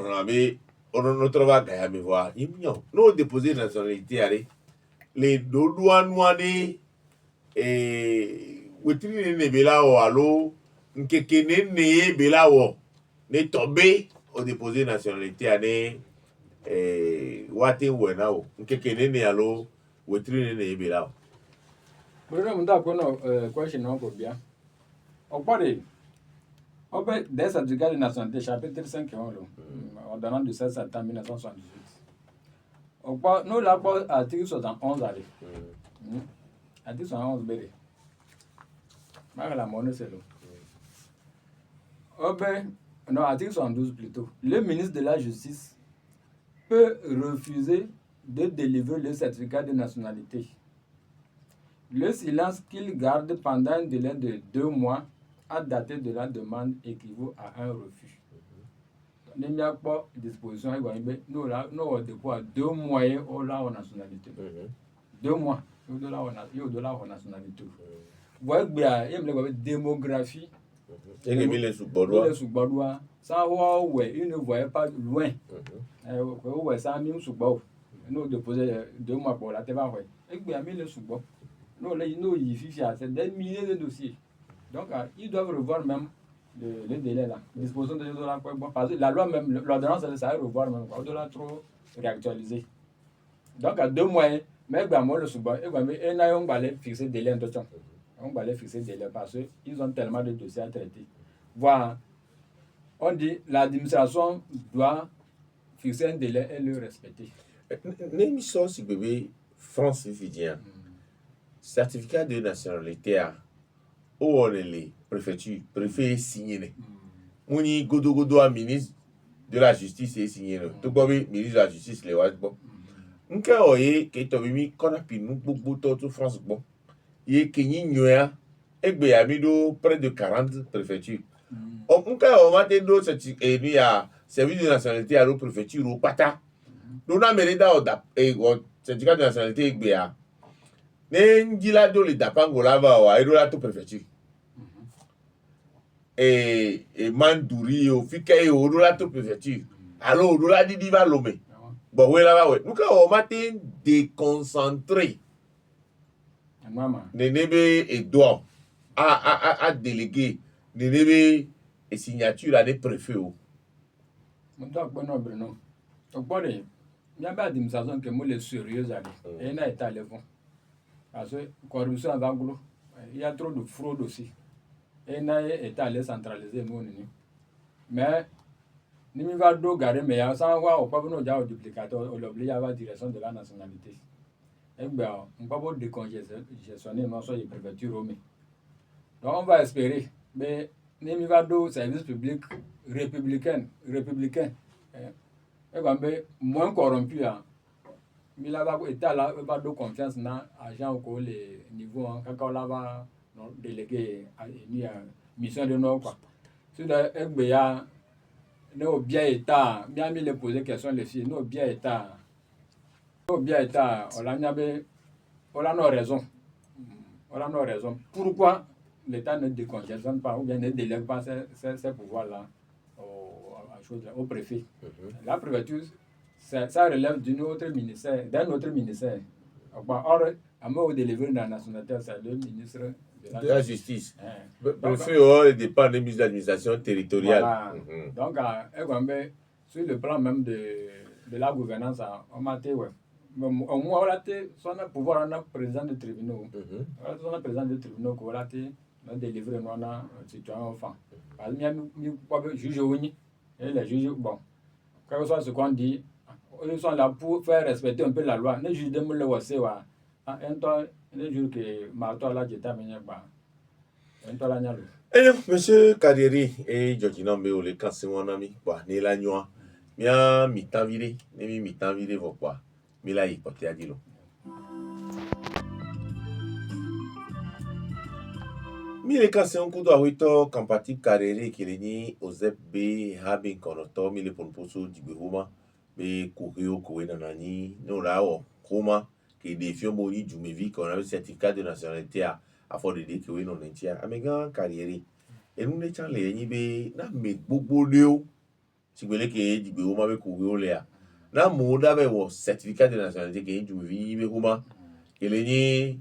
on ne trouve pas Gaya me voir. Il n'y a pas déposé nationalité. Les deux douanois, et wetiri ne bela o alo nkeke ne bela o ne tombé au déposé nationalité ane wate wena o nkeke ne alo wetiri ne bela o. Bruno munda kono question non ko bien. Au body. Au fait des certificats de nationalité chapitre 5 ordonnant du 16 septembre 1978. Au pas nous là pas article 71 allez. Article 71 béré. La monnaie c'est l'eau. Oh ben, non, article 72 plutôt. Le ministre de la Justice peut refuser de délivrer le certificat de nationalité. Le silence qu'il garde pendant un délai de 2 mois à dater de la demande équivaut à un refus. Il n'y a pas de disposition, nous avons de quoi 2 mois au la nationalité. 2 mois, au de la nationalité. Vous voyez, il y a une démographie. Et les mille sous-Badois. Ça, il ne voyait pas loin. Ça a mis sous-Badois. Nous déposé 2 mois pour la Teba. Et puis, il y a mis le sous-Badois. Nous, il c'est des milliers de dossiers. Donc, ils doivent revoir même le délai là. Disposition de la parce que la loi même, l'ordonnance, ça va revoir même. Au-delà trop réactualisé. Donc, à 2 mois, mais moi, le sous-Badois, et là, on va aller fixer le délai en tout temps. On va les fixer des délais parce qu'ils ont tellement de dossiers à traiter. Voilà. On dit l'administration doit fixer un délai et le respecter. L'émission, si bébé France Fidjien, certificat de nationalité à où on est les préfectures, préfet signé. Mouni Godo a ministre de la justice est signé. Tout comme ministre de la justice, les Ouadbo. Nka oye, qui est obligé qu'on a pu nous beaucoup de France bon. Il y a Kenyi Nyoya, et près de 40 préfectures. On a des d'autres service de nationalité à l'autre préfecture au Pata. Nous avons et certificat de nationalité Egbea. N'engila do le dapangolava ou aérola to préfecture. Et Mandouri au Fikaï au rola to préfecture. Alors, au rola diva lomé. Bon, oui, là, ouais. Nous avons déconcentré. Nenebe et doigt à déléguer Nenebe et signature à des préfets. Donc, Bruno. Donc, il y a pas d'administration qui est sérieuse. Et il y a état le fond. Parce que corruption avant gros, il y a trop de fraude aussi. Et il y a état centralisé. Mais, nous devons garder, mais sans voir au pavillon de duplicateur, on l'oblige à la direction de la nationalité. Et bien, on ne peut pas décongestionner les préfectures. Donc, on va espérer. Mais, nous devons service public républicain. Et moins corrompu. Il a pas de confiance dans l'agent au niveau quand on va délégué à une mission de nos quoi. Si il y a nos bien état, bien mis les poser question les filles, nos bien état, on a nos raisons. On a nos raisons. Pourquoi l'État ne décongestionne pas ou bien ne délègue pas ces pouvoirs-là au préfet? La préfecture, ça relève d'un autre ministère. Or, à moi, délivrer dans la nationalité, c'est le ministre de la Justice. Le préfet dépend des ministres d'administration territoriale. Voilà. Donc, sur le plan même de la gouvernance, on m'a dit, au moins, on a son pouvoir, on a président de tribunaux. On a président de tribunaux qui a délivré un citoyen enfant. Parce que les juges, et les juges, bon, quel que soit ce qu'on dit, ils sont là pour faire respecter un peu la loi. Les juges de le un temps, les jours que Marto là, j'étais à Mignaba. Un temps, là, il y a le. Eh, monsieur Kadiri, Georgina Mbeole, quand c'est mon ami, bah, ni la nuit, mia mi-temps viré, ni mi-temps viré, quoi. Mais là, il porte à dire. Mile kase on kudo awito kampati karere kileni ozep be habin konoto mile ponposo jibehoma be kuhio kowe nanani no lao homa ke defio moni jumevi kona be certificat de nationalité a fo de ke no nentia amega karere enu ne chan le yin be na me gbogbo le o sigbele ke jibehoma be kuhio le a na mo da be wo certificat de nationalité ke jumevi be homa keleni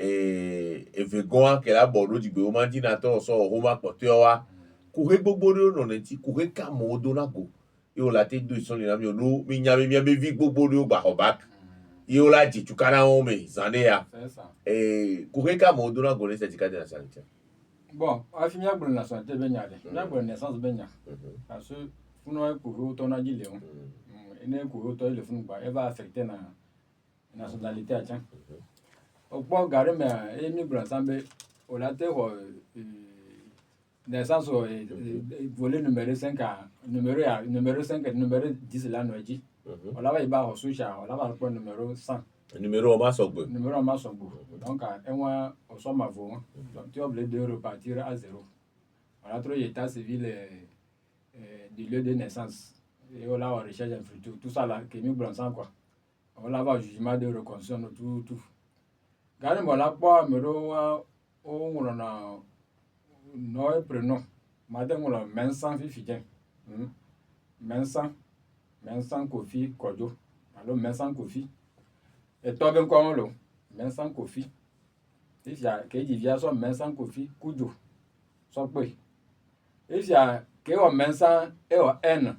evegoa kela bodo digbe o mandi na to so o ma pote wa kuhe gbogbo ri no neti kuhe ka mo do na go yo la te do ison le na mi olo mi nya mi be vi gbogbo ri o gba ho back yo la ji tukana o me zane ya kuhe ka mo do na go ni certificat de nationalité. Bon, a fini à la nationalité benyade na bo naissance benya parce que funo ko to na jile on ene ko to le funu ba e va affecter na nationalité a tiens. Au gare mais emi bransambe au laté naissance volet numéro 5 numéro 5 numéro 10 là noji on là va ba hosucha on là va point numéro 100 numéro ma sogbo donc un au somme avant donc tu es obligé de repartir à zéro on a trop état civil du lieu de naissance et on là on recherche un futur tout ça là que mi bransam quoi on là va jugement de reconstruction tout gare mo la po amero o ngolo na no e prenom made ngolo mensan fifi jen mensan kofi kojo alo mensan kofi e to ben ko lo mensan kofi if ya ke ji via so mensan kofi kujo so pe if ya ke o mensan e o n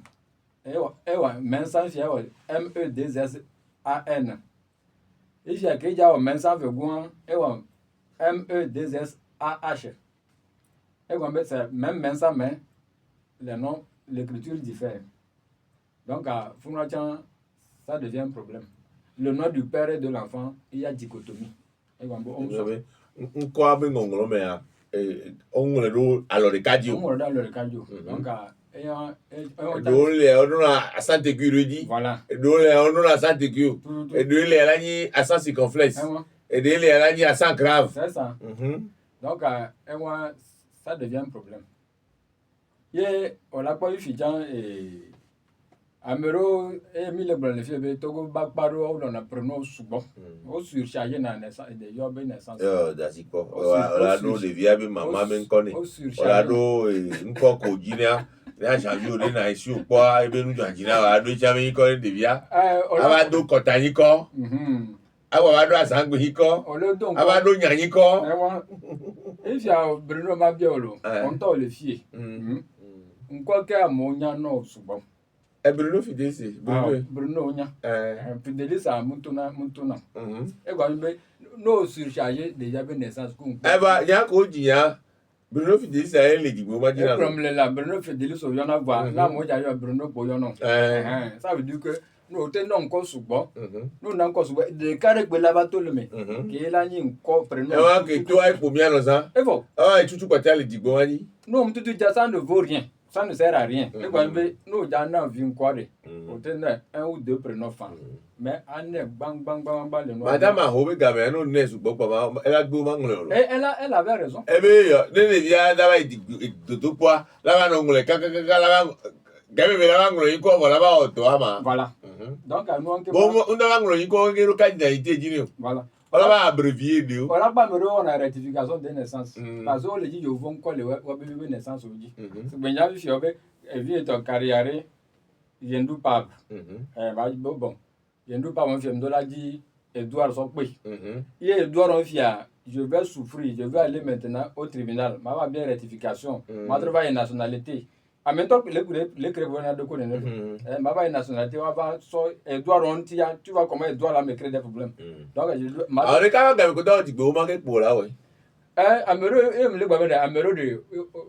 e o mensan fi e o MEDSAN if ya ke ja o mensan vegun e o MEDSAH et comme même mensan mais les noms l'écriture diffère donc à Funachan ça devient un problème le nom du père et de l'enfant il y a dichotomie et comme on quoi ben ngolo me a on ngolo alors le cadio donc do le on a santé curedi voilà do le on a santé cure et do le la ni à sans circonflexe et de le la ni à sans grave c'est ça donc ça devient un problème ye on l'a pas eu fijan et amero e mi le blan le fie togo bakparo on a pronom subo o surchargé na naissance de yo be naissance dasiko la do de via be mama men koni la do nko ko jinia na janvier o na isi o po e be nu janjina wa do chami koni de via aba do kotani ko awa do asangbe hiko aba do nyanyi ko if ya Bruno Mabiolo on to le fie nko ke amonya no subo Bruno Fidelisi Bruno nya Fidelisi a mutuna e gwa mbe no surchargé déjà be naissance ko ba nya ko jiya Bruno Fidelisi a le digbo ma jina problème là Bruno Fidelisi o yona va la mo ja yo Bruno Boyono ça veut dire que no te no nko subo no na nko subo de kare pe la ba to le me ke la yin nko prénom e wa ke to ai po mi ano sa e fo ah tutu kwata le digbo wa ni no mtutu ja ça ne vaut rien ça ne sert à rien e gwa mbe no ja na vi nkware o te na un ou deux prénoms fan mais ane bang le no madame a hobe gabe no ne subo pa ma ela gbo ma ngolo elle avait raison e be yo ne via da ba do poa la ba no ngole ka la ba gabe be la ba ngolo iko bo la ba oto ama voilà donc nous on bon on da ngolo iko ngero ka identité jini voilà on va abrévier de on a pas on a rectification de naissance parce que le dit yo vont coller wa bébé naissance oji c'est ben ya fi obe e vie to carrière yendu pap ba bon yendu pap on fi ndola di Edouard so pe Edouard on fi je vais souffrir je vais aller maintenant au tribunal ma va bien rectification ma travail nationalité en même temps les crévena de connaître ma va nationalité on va so Edouard on tia tu vois comment Edouard là me crée des problèmes donc alors quand gabe ko do digbo ma ke po la we amero le gba be amero de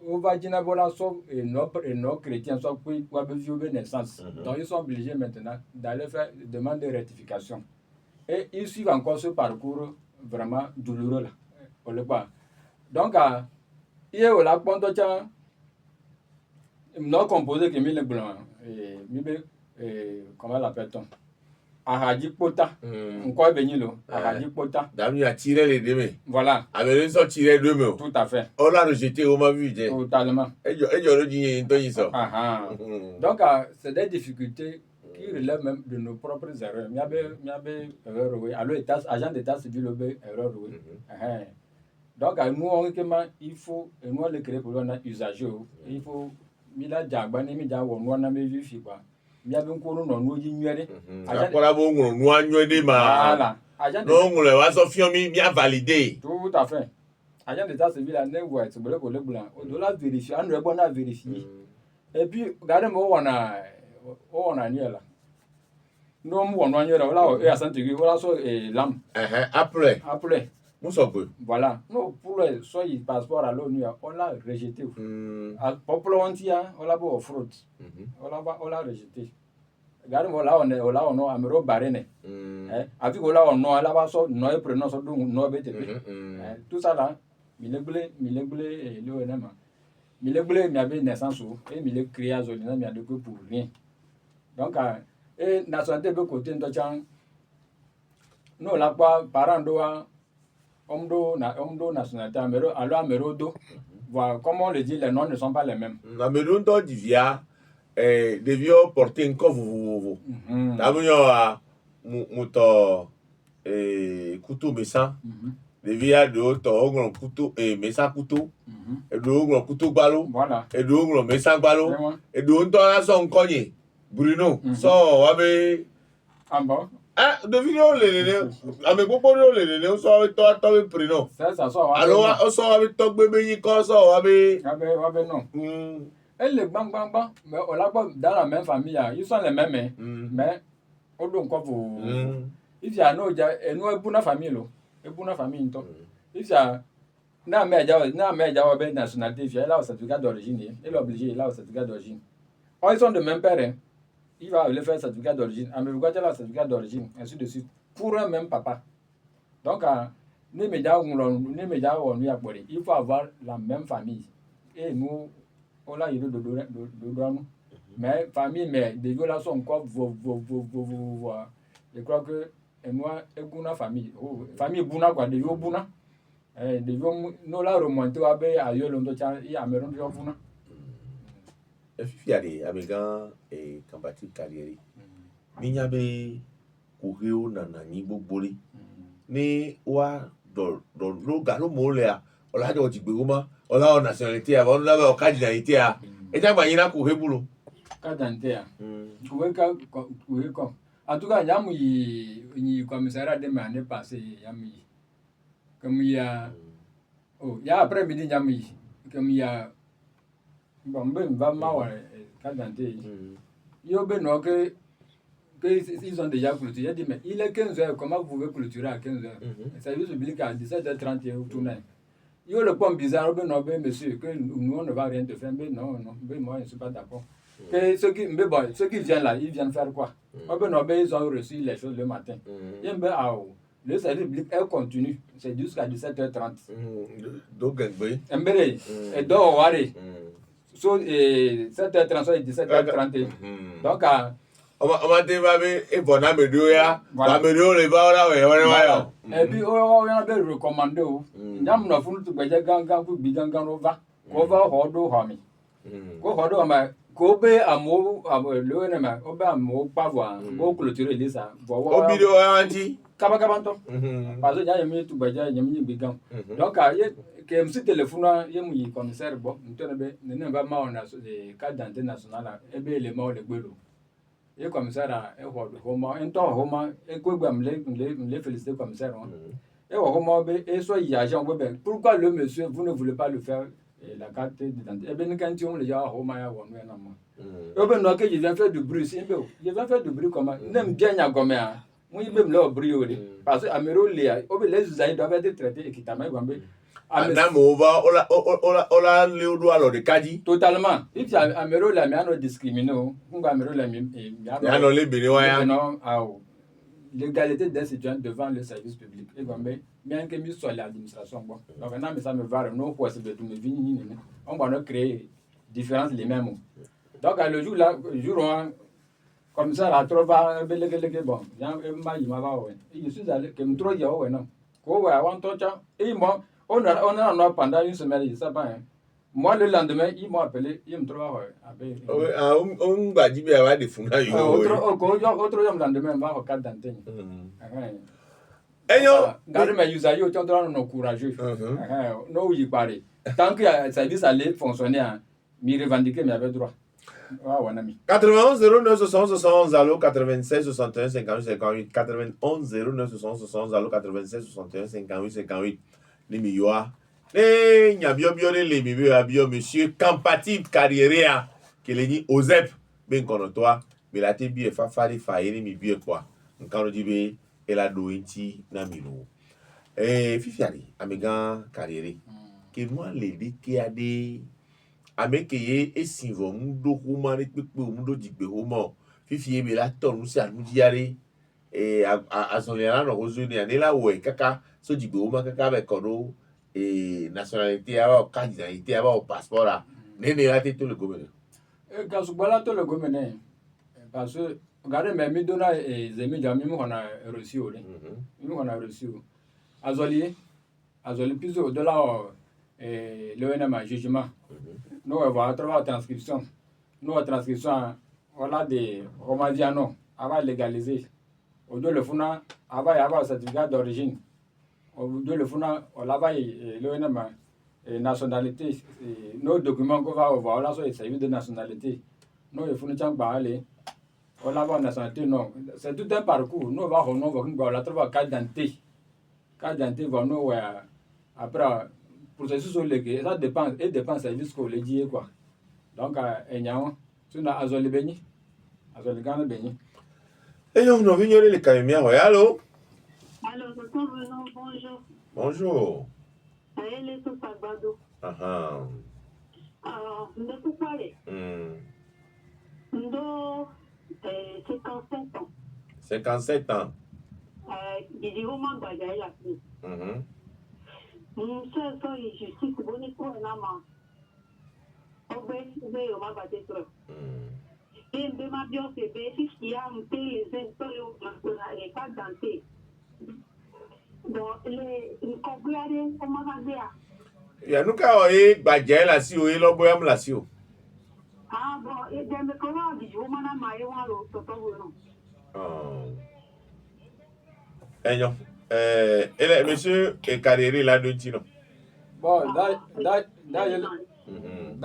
on va dina bola so no chrétien so pour wa be naissance donc ils sont obligés maintenant d'aller faire demande de rectification Et ils suivent encore ce parcours vraiment douloureux là. Donc, il y a la pointe non composé que mille blanc comment l'appelle-t-on? Ahadi pota. Encore benilo. Ahadi pota. Dami a tiré les deux mains. Voilà. Avec les autres tiré deux mains. Tout à fait. On l'a rejeté, on m'a vu. Totalement. Et je le dis, donc, c'est des difficultés qui relèvent même de nos propres erreurs. Il y avait erreur, oui. Alors, agent d'État civil, erreur, oui. Donc, nous, il faut, nous, le créer pour l'on usager. Il faut, il a déjà, il a on a vu, quoi. Il y a un courant, nous, il y a voilà. Non, on va sortir, bien validé. Tout à fait. Agent d'État civil, c'est pour le blanc. Au-delà vérifier, on doit vérifier. Et puis, regardez-moi, on a là. Nous, on a là, et à Saint-Église, voilà, l'âme. Après. Voilà. Non, pour le soit passeport à l'ONU, on l'a rejeté. Pour l'antia, on l'a beau fraude. On l'a rejeté. Regardez-moi, là, on a un barré. Avec là, on a là-bas, on a pris notre nom, tout ça là, il est blé, et l'ONM. Il est blé, il y avait naissance, et il est créé à Zolina, il y a de quoi pour rien. Donc, et nationalité de côté de Tchang, nous, là, parents doivent, homme nationalité, alors Amérodo, voilà, comment on le dit, les noms ne sont pas les mêmes. Amérodo d'Ivia, devions porter un corps, vous. D'abord, mouton, couteau méchant. Devia de haut couteau et méchant couteau. Et de haut couteau ballot. Voilà. Et de haut méchant ballot. Et de haut dans son cogné. Bruno, so, abe. Ah bon? Ah, devinons les. Avec beaucoup de les, on sort avec toi, prénom. Ça sort. Alors, on sort avec toi, bébé, quand ça, abe. Abe, non. Et les bang, mais on l'a pas dans la même famille, ils sont les mêmes, mais on doit encore pour. Il y a nous, une famille, une famille, il y a na mais nationalité, il y a là au certificat d'origine, il est obligé là au certificat d'origine. Ils sont de même père, il va le faire certificat d'origine, mais vous avez le certificat d'origine, ainsi de suite, pour un même papa. Donc, il faut avoir la même famille. Et nous, on a eu de nous. Mais famille, mais des violations encore, je crois que moi, une famille, famille Bouna, quoi, des vieux Bouna. Des vieux, nous la remontons à Yolando, et à Meron Bouna. Fiade, Amégan et Kambati Kalieri. Ninyabe, Koureo, Nanani, Boboli. Ni wa do galo molea ola do jigbema ola nationalité avant la ba cardinalité a e ta gba yin na ko hebulo cardinalité a ko en tout cas yamu yi commissariat de l'année passée yamu comme il y a après midi yamu comme il y a bon ben va ma cardinalité yo ben no que ils ont déjà clôturé. Il dit, mais il est 15h, comment vous pouvez clôturer à 15h? Le service public à 17h30, il tourne. Il y a le point bizarre, monsieur, que nous, on ne va rien te faire. Mais non, moi, je ne suis pas d'accord. Ceux qui viennent là, ils viennent faire quoi? Ils ont reçu les choses le matin. Le service public est continu. C'est jusqu'à 17h30. Donc, et donc, 7h30 et 17h30. Donc, on va démarrer et bon à Medoya, la Medo les va là, et puis on a bien recommandé. N'am na funu tu gbeje gangan ku bi gangan over hodo homi. Ko hodo ma ko be amo le ne ma obe amo pavwa go clôturer lisa. O bido anti kaba to. Parce que ya mi tu gbeje nyami bi gan. Donc que me téléphone ye mu commissaire bo ntone be ne ba ma on a de carte d'identité nationale e be le ma o le gbelo. Et commissaire et Homa, un temps Homa, et Kogam les féliciter commissaire. Et Homa, et soyez agent Webber. Pourquoi le monsieur, vous ne voulez pas le faire la carte d'identité? Eh bien, quand on les a Homa, on est là. Ben, non, que je viens faire du bruit, c'est beau. Je viens faire du bruit comment? N'aime bien à Gomé. Moi, il me l'a brûlé. Parce que Améro, les usages doivent être traités équitablement. Madame, on va le droit alors de Kadi. Totalement. Il y a Améro, la mienne discriminée. On va Améro, la mienne. Non, les bénévoles. Non, l'égalité des citoyens devant le service public. Et comme bien que nous soit l'administration, bon. Donc, maintenant, ça me va, nous, pour essayer de me venir, on va nous créer différence les mêmes. Donc, le jour là, le jour où, comme ça, la trouve, bon, je suis allé, que me trouve, non. Quoi, avant tout ça, et moi, on a pendant une semaine, je sais pas, hein. Moi, le lendemain, ils m'ont appelé, ils me trouvent on va dire qu'il y a des fous. Autre le lendemain, on va au cadre d'antenne. Garde mes usagers, tu es courageux. Non, il paraît. Tant que le service allait fonctionner, me revendiquer, mais avait droit. 91 09 71 allo 96 61 58 58 91 09 71 allo 96 61 58 58 Limiyoa. Eh, nyabio bio le limibio abio monsieur Campative Carrière que les Ozep ben konotoa mais la te bi fa fari fa ere mi bi quoi nkano dibe ela do inti na milo fifiari amigan Carrière que moi les dike ade amekeye esinvo mudo homa ne pepe mudo digbe homa fifi ebe la tonu si anudiare azonera no ozoni anela we kaka so digbe homa kaka be kono nationalité aba candidaté aba passeport a nene la te to le gomene kasubala to le gomene parce que regardez mais mi dona zemi jami mo na reçu o mi mo na reçu azoli plus au dollar le NMA jugement nous on va travailler transcription nous la transcription voilà des comment dire non avant légaliser au deux le funa avoir certificat d'origine au deux le funa on l'a le NMA nationalité nos documents qu'on va avoir là sur les services de nationalité nous il faut nous tiens pas aller on l'a pas nationalité non c'est tout un parcours nous on va la trouver carte d'identité va nous après processus légal ça dépend service qu'on le dit quoi donc enyao tuna azoli beni azoli gana beni no vignore le caimia allô docteur Renan, bonjour. Bonjour. Elle est sur Sagbado. Alors, de tout parler. Ndo 57 ans. 57 ans. Il dit vraiment bagaille la plus. Ça, je suis bonne pour un amant. Obe yo ma bate trop. Et de ma bio c'est bénéfice qui a monté les impôts les pas denté. Donc les compléter comment ça dire. Ya nuka oye bajaye la si oye lo boyam la si o. Ah bon, et de me comment dit je mana maye wa lo toto wono. Enyo ele monsieur Carrière la do tino. Bon, da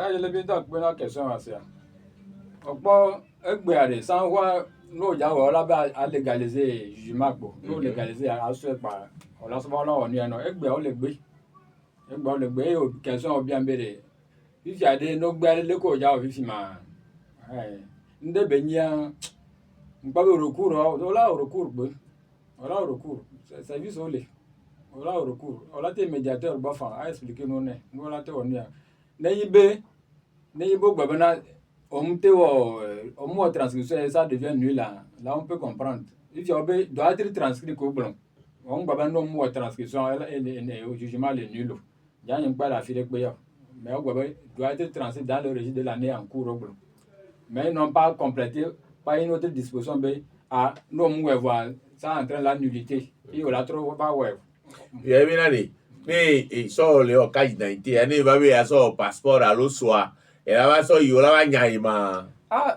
je le bi donc pour la question assez. Opo egbeare san wa no ja wo la ba légaliser jugement gbo no légaliser aso pa o la so ba lo ni eno egbe o le gbe o question o bi ambere fifi ade no gbe le ko ja o fifi ma nde benya npa be recours o la recours gbe o la recours service o le o la recours o la te médiateur ba fa a expliquer no ne no la te o ni ne yibe gbe na au transcription ça devient nul là on peut comprendre if you doit être transcrit au blanc on va non mo transcription et au jugement le nul ya n'y pas la file que mais on doit être transcrit dans le registre de l'année en cours au blanc mais non pas complété par une autre disposition non mo voir ça entraîne la nullité et on la trouve pas ouais il y a bien allé mais so le cas d'identité ane va be aso passeport à lo soa era va so yo la va nyai ma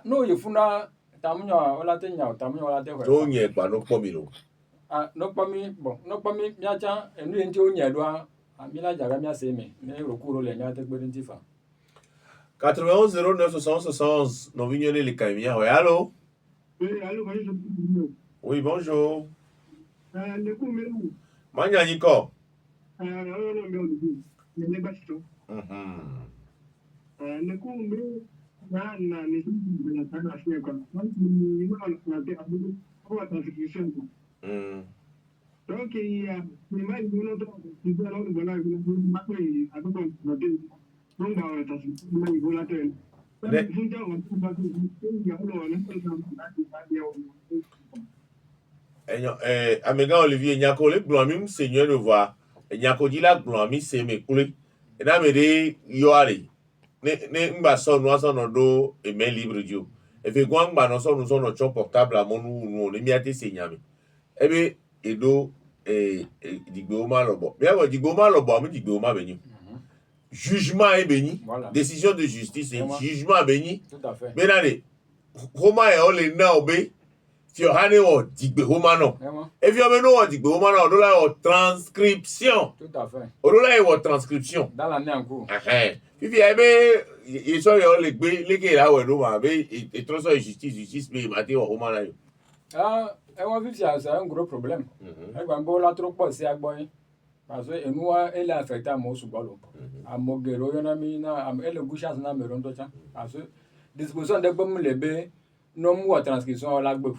no yefuna tamunyo wala tenya tamunyo wala te to nye pa no pomi lo no pomi bon no pomi miacha enu enti onye do amila jaga mia seme ne rokuro le nyate gbedinti fa 91 09 71 no vignole le caimia allô bonjour. Oui, bonjour. Le coup mais où Manya Niko. non mais basto. Le coup mais na ne na ta afia quoi. Ni na te abu ko ta transcription. Donc il y a mais mai no to tu dois no bona ma ko abu ko no te donc ba ta mai bona te Améga Olivier Nyako le glomim seigneur de voir Nyako dit la glomi c'est me coulé et na me de yoari ne mba so no so no do e me libre dio e fe gwan gba no so no chon portable a monu no le mi ate senyame ebe edo digbe o ma lobo mi abo digbe o ma lobo am digbe o ma beni jugement est béni Voilà. décision de justice et jugement béni Tout à fait. benade homa e ole na obe fi ohane o digbe homa no Vraiment. e fi o me no o digbe homa no do la o transcription Tout à fait. o do la e o transcription Dans l'année en cours. fifi ebe e so yo le gbe leke la we do ma be e tro so justice be ma te o homa na yo Ah, et on vit c'est un gros problème. Et quand on l'a trop passé à boy. Parce que nous elle a affecté à mon sous-balo. À mon guerrier on a mis na elle le gouche na me rondo cha. Parce que disposition de comme les bé non moi transcription la gbe.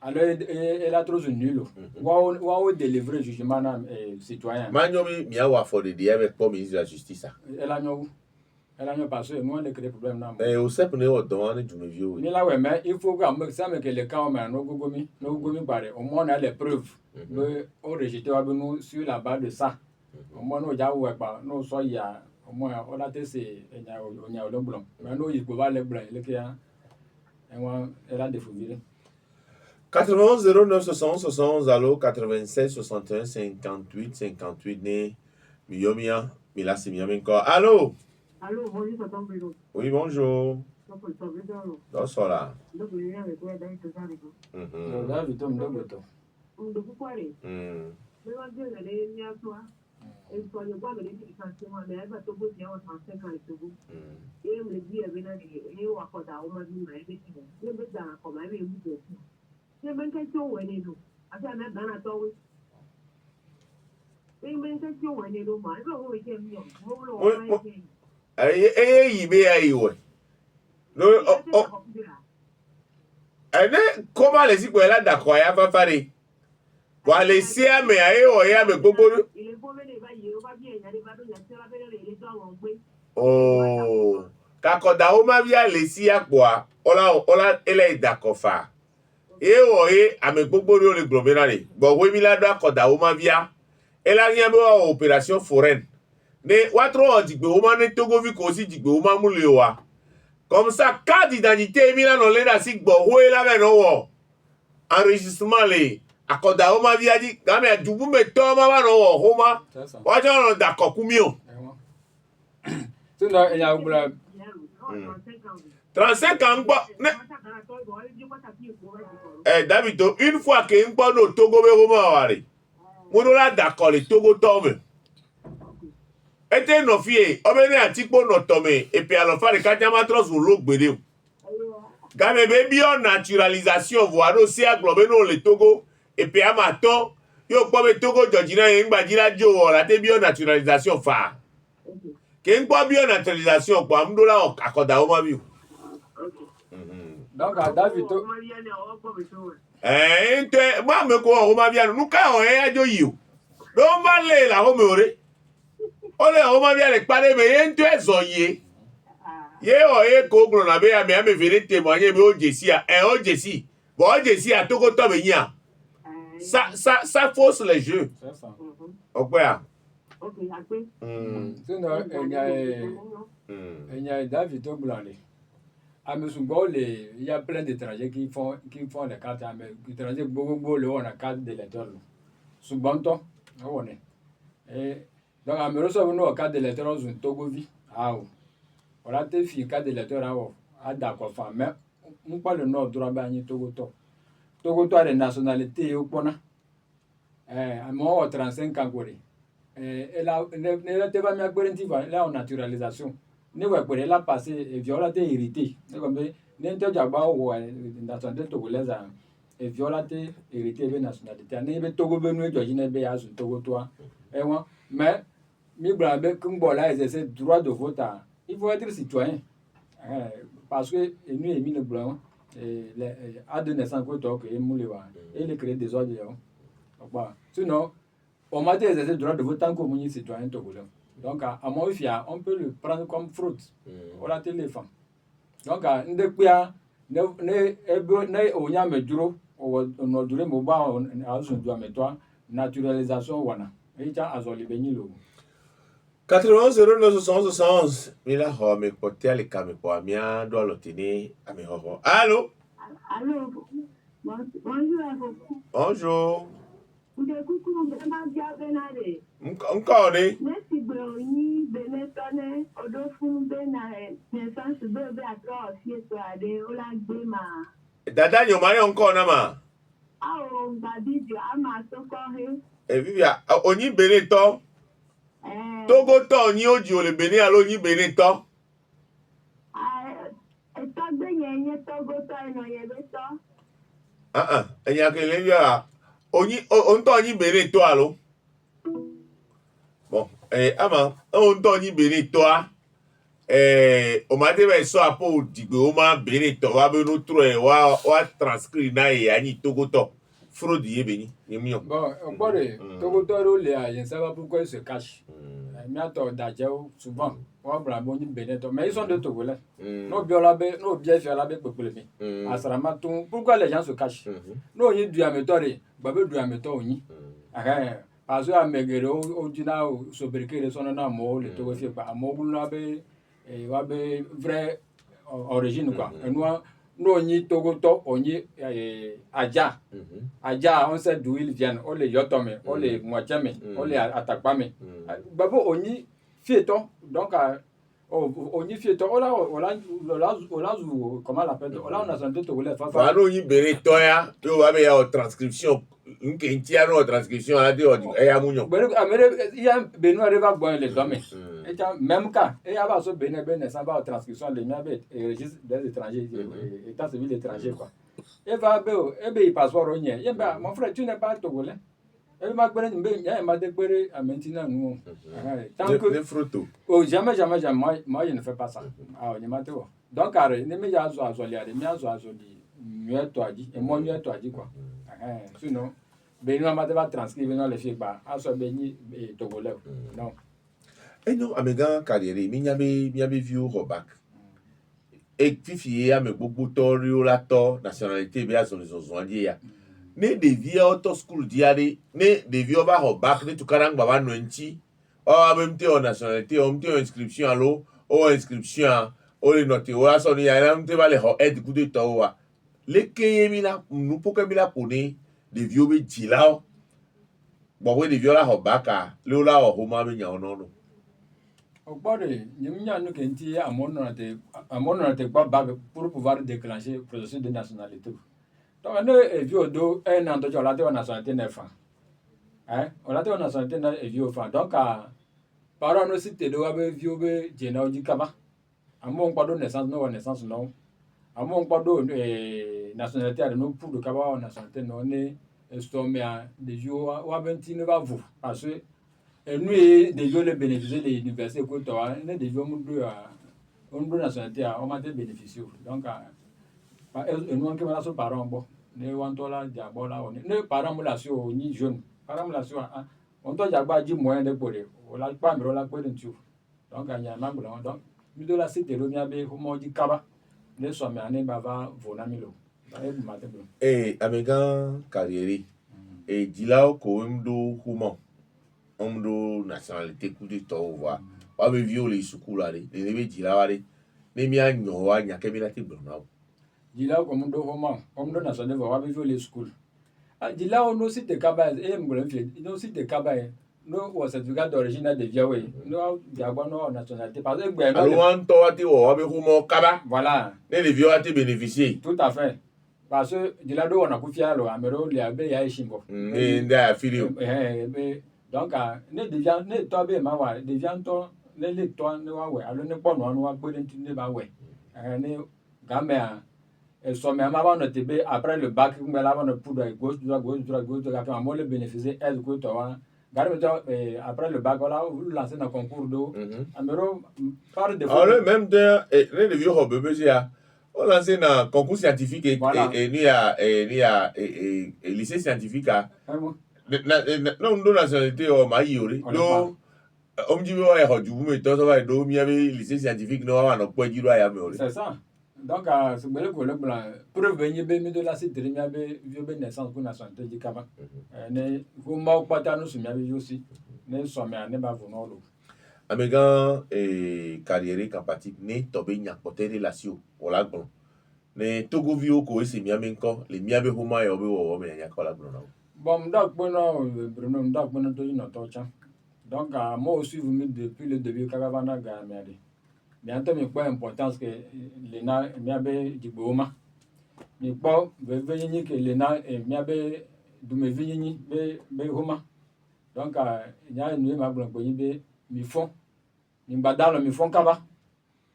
Alors elle a trop nul. Wa délivrer jugement na citoyen. manyo mi awa for the day avec pour ministre de la justice Elle a nous parce que nous on a créé problème na. o sep ne o don ane jume vieux Mais là, ouais, mais il faut que les cas, nos gogomi, au moins on a les preuves. On rejette nous sur la base de ça. Au moins, nous avons nous soyons au moins on a testé on a le blanc. Mais nous il faut pas le blanc, le client. Et moi, elle a défoulé. 91 09 71 71 allo 96 61 58 58 ne miyomia milasi miamenko allô Allô, bonjour, ça tombe bien. oui bonjour Donc, ça veut dire, dans sola donc, il y a des quoi dans le temps. Donc là, vite on doit tout. On doit pas aller. Mais on dit, il y a toi. Et toi, le bois de l'éducation, mais elle va te vous dire, on s'en fait quand il te vous. Et on me dit, il y a des gens qui ont m'a dit, mais il y a des gens qui ont dit, il y a des questions où elle est nous. Après, on a dans la torre. Et il y a des questions où elle est nous. Il va vous dire, yibe ya iwe no ene koma le si ko la da ko ya fafare wa le si ame aye o ya me gbogbo oh kakoda o ma bia le si apo a ola ele idakofa e o ame gbogbo ri o le glomena re gbo we mi la do akoda o ma bia ela nya be o opération foraine ne watro odigbe o ma ne Togo vi ko si digbe o ma mu le wa comme ça carte d'identité mi la no le da si gbo ho la be no wo enregistrement le akoda o ma bia di ga me dubu me to ma ba no wo ho ma wa jo no da koku mi o Sinon, il y a 35 ans gbo David une fois que ngbo no Togo be ho ma wa re mo do la da ko le Togo to me ete no fie obene atikpo no tome et puis alors faire ka jama tros lo gbede game be bio naturalisation voire aussi aglobe no le Togo et puis amato yo gbo be Togo jojina yen gba jira jo la te bio naturalisation fa ke ngbo bio naturalisation kwa mdola akoda o ma bi donc à David ente ma me ko o ma bia nu ka o ya jo yi o do ma le la ho me ore ole o ma bia le pare me ento ezoye ye o e ko glo na be ya me vere témoigner be o jesi a o jesi bo o jesi a Togo to be yin ça fausse les jeux c'est ça. okwe a Sinon, il y a David Oblandi. À Moussougo, il y a plein d'étrangers qui font des cartes. Les étrangers, beaucoup on a carte d'électeur. Sous Banton, on est. Donc, à Moussougo, on a carte d'électeur dans Togo. Ah, on a des filles carte d'électeur à d'accord. Mais on parle le nord droit bagné Togo. Togo a des nationalités au point. À moi, 35 ans. Elle a pas mis à courir là en naturalisation. Ne va pas là passer violaté hérité. Ne comme n'inter jaba ou nationalité togolaise et violaté hérité de nationalité. Ne be Togo benu jojine be ya sun Togo toi. Et moi mais mi blambe kumbola exercer droit de vote. Il faut être citoyen. Parce que nous émis le blanc les à de naissance que toi que moulewa et les créer des ordres. Sinon on m'a dit exercer le droit de vote tant que mon citoyen togolais. Donc, à mon avis, on peut le prendre comme fraude. On a téléphone. Donc, ne on a duré mon bas à son doigt mais toi naturalisation wana et tu as azoli benilo 91 0971 mila ho me potea le kame po amia do lotini ame ho. Allô? Allô, bonjour à vous. Bonjour. Vous écoutez vraiment bien Benade. Encore né? Merci Brownie, Benetone, Odofun Benare, naissance de bébé à toi aussi, toi, de Ola Dada nyomari encore na ma. Ah, on va dire, ama sokore. Vivia onyi beneto. Togo to onyi oji ole bene alo onyi beneto. Togbe yenye Togo to eno yebeto. Enya kele ya onyi onto onyi beneto alo. Bon, ama onto onyi beneto a. O ma te be so apo digbe o ma beneto wa be no tro wa transcrire na e ani Togo to. Fraude yebeni yemion. Bon, on parle Togo to le a, je ne sais pas pourquoi il se cache. Mais attends, d'ailleurs, souvent, on va blâmer Beneto, mais ils sont de Togolais. Nos biolabé, nos biens fiolabé pour le Asramatou, pourquoi les gens se cachent? Nous, on y du amétoré, babé du amétor, on y. Parce que Amegero, au Dina, au Sobriquet, les son amour, les Togofiers, à Mogulabe, et Wabe, vraie origine, quoi. Et nous, on y Togoto, on y Adja. Adja, on sait d'où ils viennent. On les yotome, on les moitiame, on les attaquame. Babo, on y fieton. Donc, on y fieton. On a, comment l'appelle? On a santé togolais. Voilà, on y bere toya. Tu vas avoir transcription. Une quintième transcription à dire. Et à Mounion. Il y a Benoît Reva Boy les hommes. Et même cas, et avant ce Benoît, ça va aux transcriptions des miabets et registre des étrangers, état civil étranger, quoi. Et va, il passe par Rogne. Mon frère, tu n'es pas togolais. Et ma bonne, il m'a découvert à maintenant, nous. Tant que. Oh, jamais, moi, je ne fais pas ça. Ah, il m'a dit. Donc, ne me y'a zo azoli, mais zo azoli, mieux toi dit, et moi mieux toi dit, quoi. Sinon, Benoît m'a pas transcrit, Benoît les filles, à ce béni et togolais. Non. Et non, Amégan carrière, mais il y avait vu au Robac. Et puis, a me beaucoup torio la to nationalité bien sur les autres dia. Ne devia auto school diari, ne devia ba Robac, ne tu karang baba noenti. Oh, même te en nationalité, on te inscription à l'eau, ou inscription, ou les notes, ou la sonne, ya même te va les ho aide coup de toa. Les kayemila, nous pour que mila pone, devia be dilao. Bon, oui, devia la Robac, le la o homa me nyaono. Au bord de Yémia, nous qui à mon nom pas pour pouvoir déclencher le processus de nationalité. Donc, on est vieux d'eau, un an de la nationalité neuf ans. On a la nationalité neuf et vieux enfant. Donc, par an, aussi, tu dois avoir vieux général du Kaba. À mon pas de naissance, non. À mon pas de nationalité, nous pour le Kaba, nationalité non, on est estomac des jours, ou à 29 à vous. Parce que et nous, des gens les bénéficier de l'université, des gens de nationalité, on m'a bénéficié. Donc, nous, qui sont parents, bon, nous, on a diabola, nous, parents, on ni jeunes. Parents, on doit y avoir du moyen de pouvoir. On n'a pas de la pouvoir de tout. Donc, il y a un membre, donc, nous, de la cité, nous, on dit Kaba, nous sommes en bava, Vonamilo. Et Amégan carrière, et Dilao, Koumdo, Human. Omdo nationalité coup de temps voir wa be violer sukulare ne be dilaware ne mi anyo wa nya kemila ti brunao dilao comme do homa omdo nationalité wa be violer school dilao no site kaba e mgolem fi no site kaba no wa certificat d'origine de viawe no diagba no nationalité parce que gbe no wan to ati wa be humo kaba voilà ne le viawe ti bénéficier tout à fait parce que dilado on a kufia lo amero le abe ya ishimbo nda afili donc ne devient ne toi be ma wa devient toi le toi ne wa we alo ne pon no wa gbe ne ba we ne gambe et so me ma ba no te be après le bac me la ba no poudre gauche droite quand moi le bénéficier est que toi garde après le bac là vous lancez dans concours d'eau amero par de alors même de ne vieux ho bébé ya on lance dans concours scientifique et ni a lycée scientifique non do nationalité o ma yori do omji wo e hoju mu to so ba do mi abi lycée scientifique no wa no po jiro aya me ori c'est ça Donc, c'est bien que le blanc, preuve venir bien de la cité, il y avait vieux naissance pour la santé du Kaba. Ne, vous m'avez pas tant nous soumis aussi. Ne sommes à ne pas vous non. Amégan carrière campatique ne tobe nyakote relation wala gbon. Ne togo vio ko ese miamenko le miabe homa e obe wo me nyakola gbon na. Bon, donc, Bruno, donc, Bruno, tu n'as pas de donc, moi aussi, vous me depuis le début, Caravana Gamadi. Bientôt, mais quoi importance que l'ENA et Miabe du Boma. Mais pas, venir que l'ENA et Miabe de me venir, be Homa. Donc, il y a une nouvelle blanc, mi fond. Mi badalo, mi fond Kaba.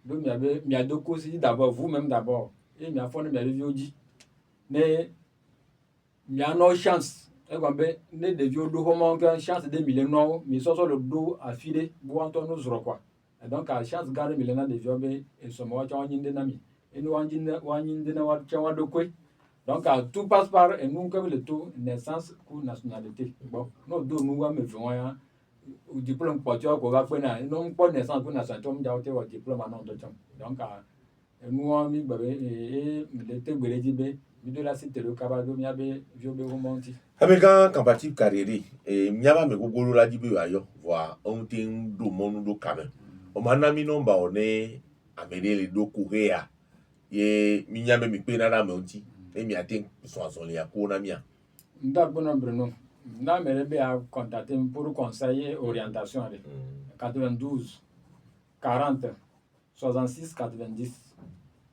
Donc, il y a deux causes d'abord, vous-même d'abord. Et il y a fond, il y a le vieux dit. Mais il y a no chance. Ne de vieux do Homa, chance de millénaires, mais ça, le dos à filer, pour entendre nos quoi. Donc, à chance garde millénaire de vieux, et son mot, tu as un dynamique. Et nous, on a de quoi. Donc, tout passe par, et nous, comme le tout, naissance ou nationalité. Bon, nous, nous, on me fait au diplôme pour tu vois, non pas naissance ou nationalité, on a au diplôme à non de temps. Donc, nous, on a mis, et l'été, de la cité de Cabado, il y avait vieux remonté. Amégan campatique carrière et miaba me gogolo la dibe ayo voa on tin do monu do kame. O manami nomba one amede le do kurea. Ye minyame mi pe na me onti. E mi atin so le yakona mia. Donc, Bruno, là, mais à contacter pour conseil et orientation. 92 40 66 90.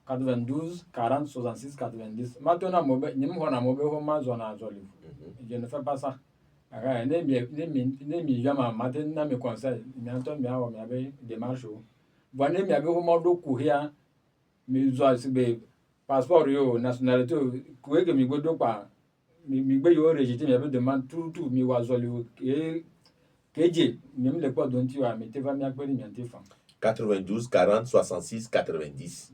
92 40 66 90. Maintenant, je ne fais pas ça. Ne me conseille. Démarche. Voilà, mais avec un courir, mais passeport, nationalité, courir que mi go pas. Mi yo rejeté, mi demande tout, mi wazoli, keje, même les quoi dont tu as, mais tu vas m'y appeler, 92 40 66 90.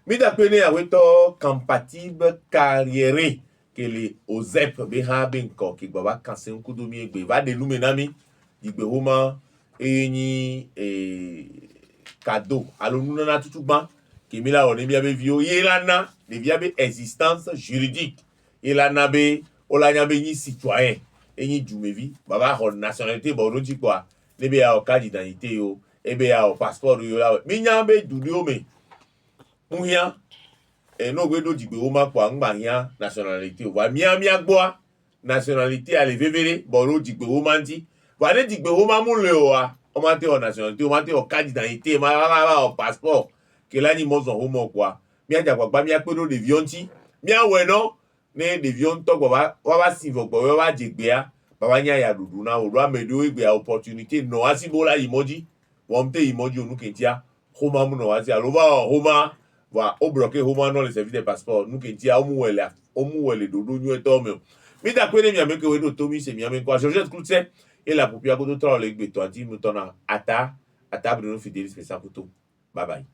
Mi da pene aweto compatible carrière que les OZEP be ha benko ki baba kansen kudo mi egbe va de lumenami digbe homa eni cadeau alonu na tutugba ki mi la oni bi abe vio yelana de bi abe existence juridique yelana be olanya be ni citoyen eni jumevi baba ho nationalité bo roji kwa lebe ya o carte d'identité yo ebe ya o passeport yo la mi nya be dudio me Mouya, et nous avons dit que nous avons nationalité. Nous avons nationalité à l'événement. Nous dit que nous avons dit que nous avons nationalité, nous avons carte d'identité, nous avons passeport. Que là, nous avons quoi. Nous avons des viandes. Nous avons des viandes. Nous avons des viandes. Nous avons des viandes. Nous avons des opportunités. Nous avons des emoji. Nous avons des emoji. Nous avons des emoji. Voilà, au bloqué au moins dans les services des passeports nous qui dia au mouelle dodo nous et tombe mais d'après les miami que we do tomi c'est miami quoi Georgette Cloutier et la popia ko do tra le gbe to anti nous tona ata Bruno Fidèle spécial photo bye bye.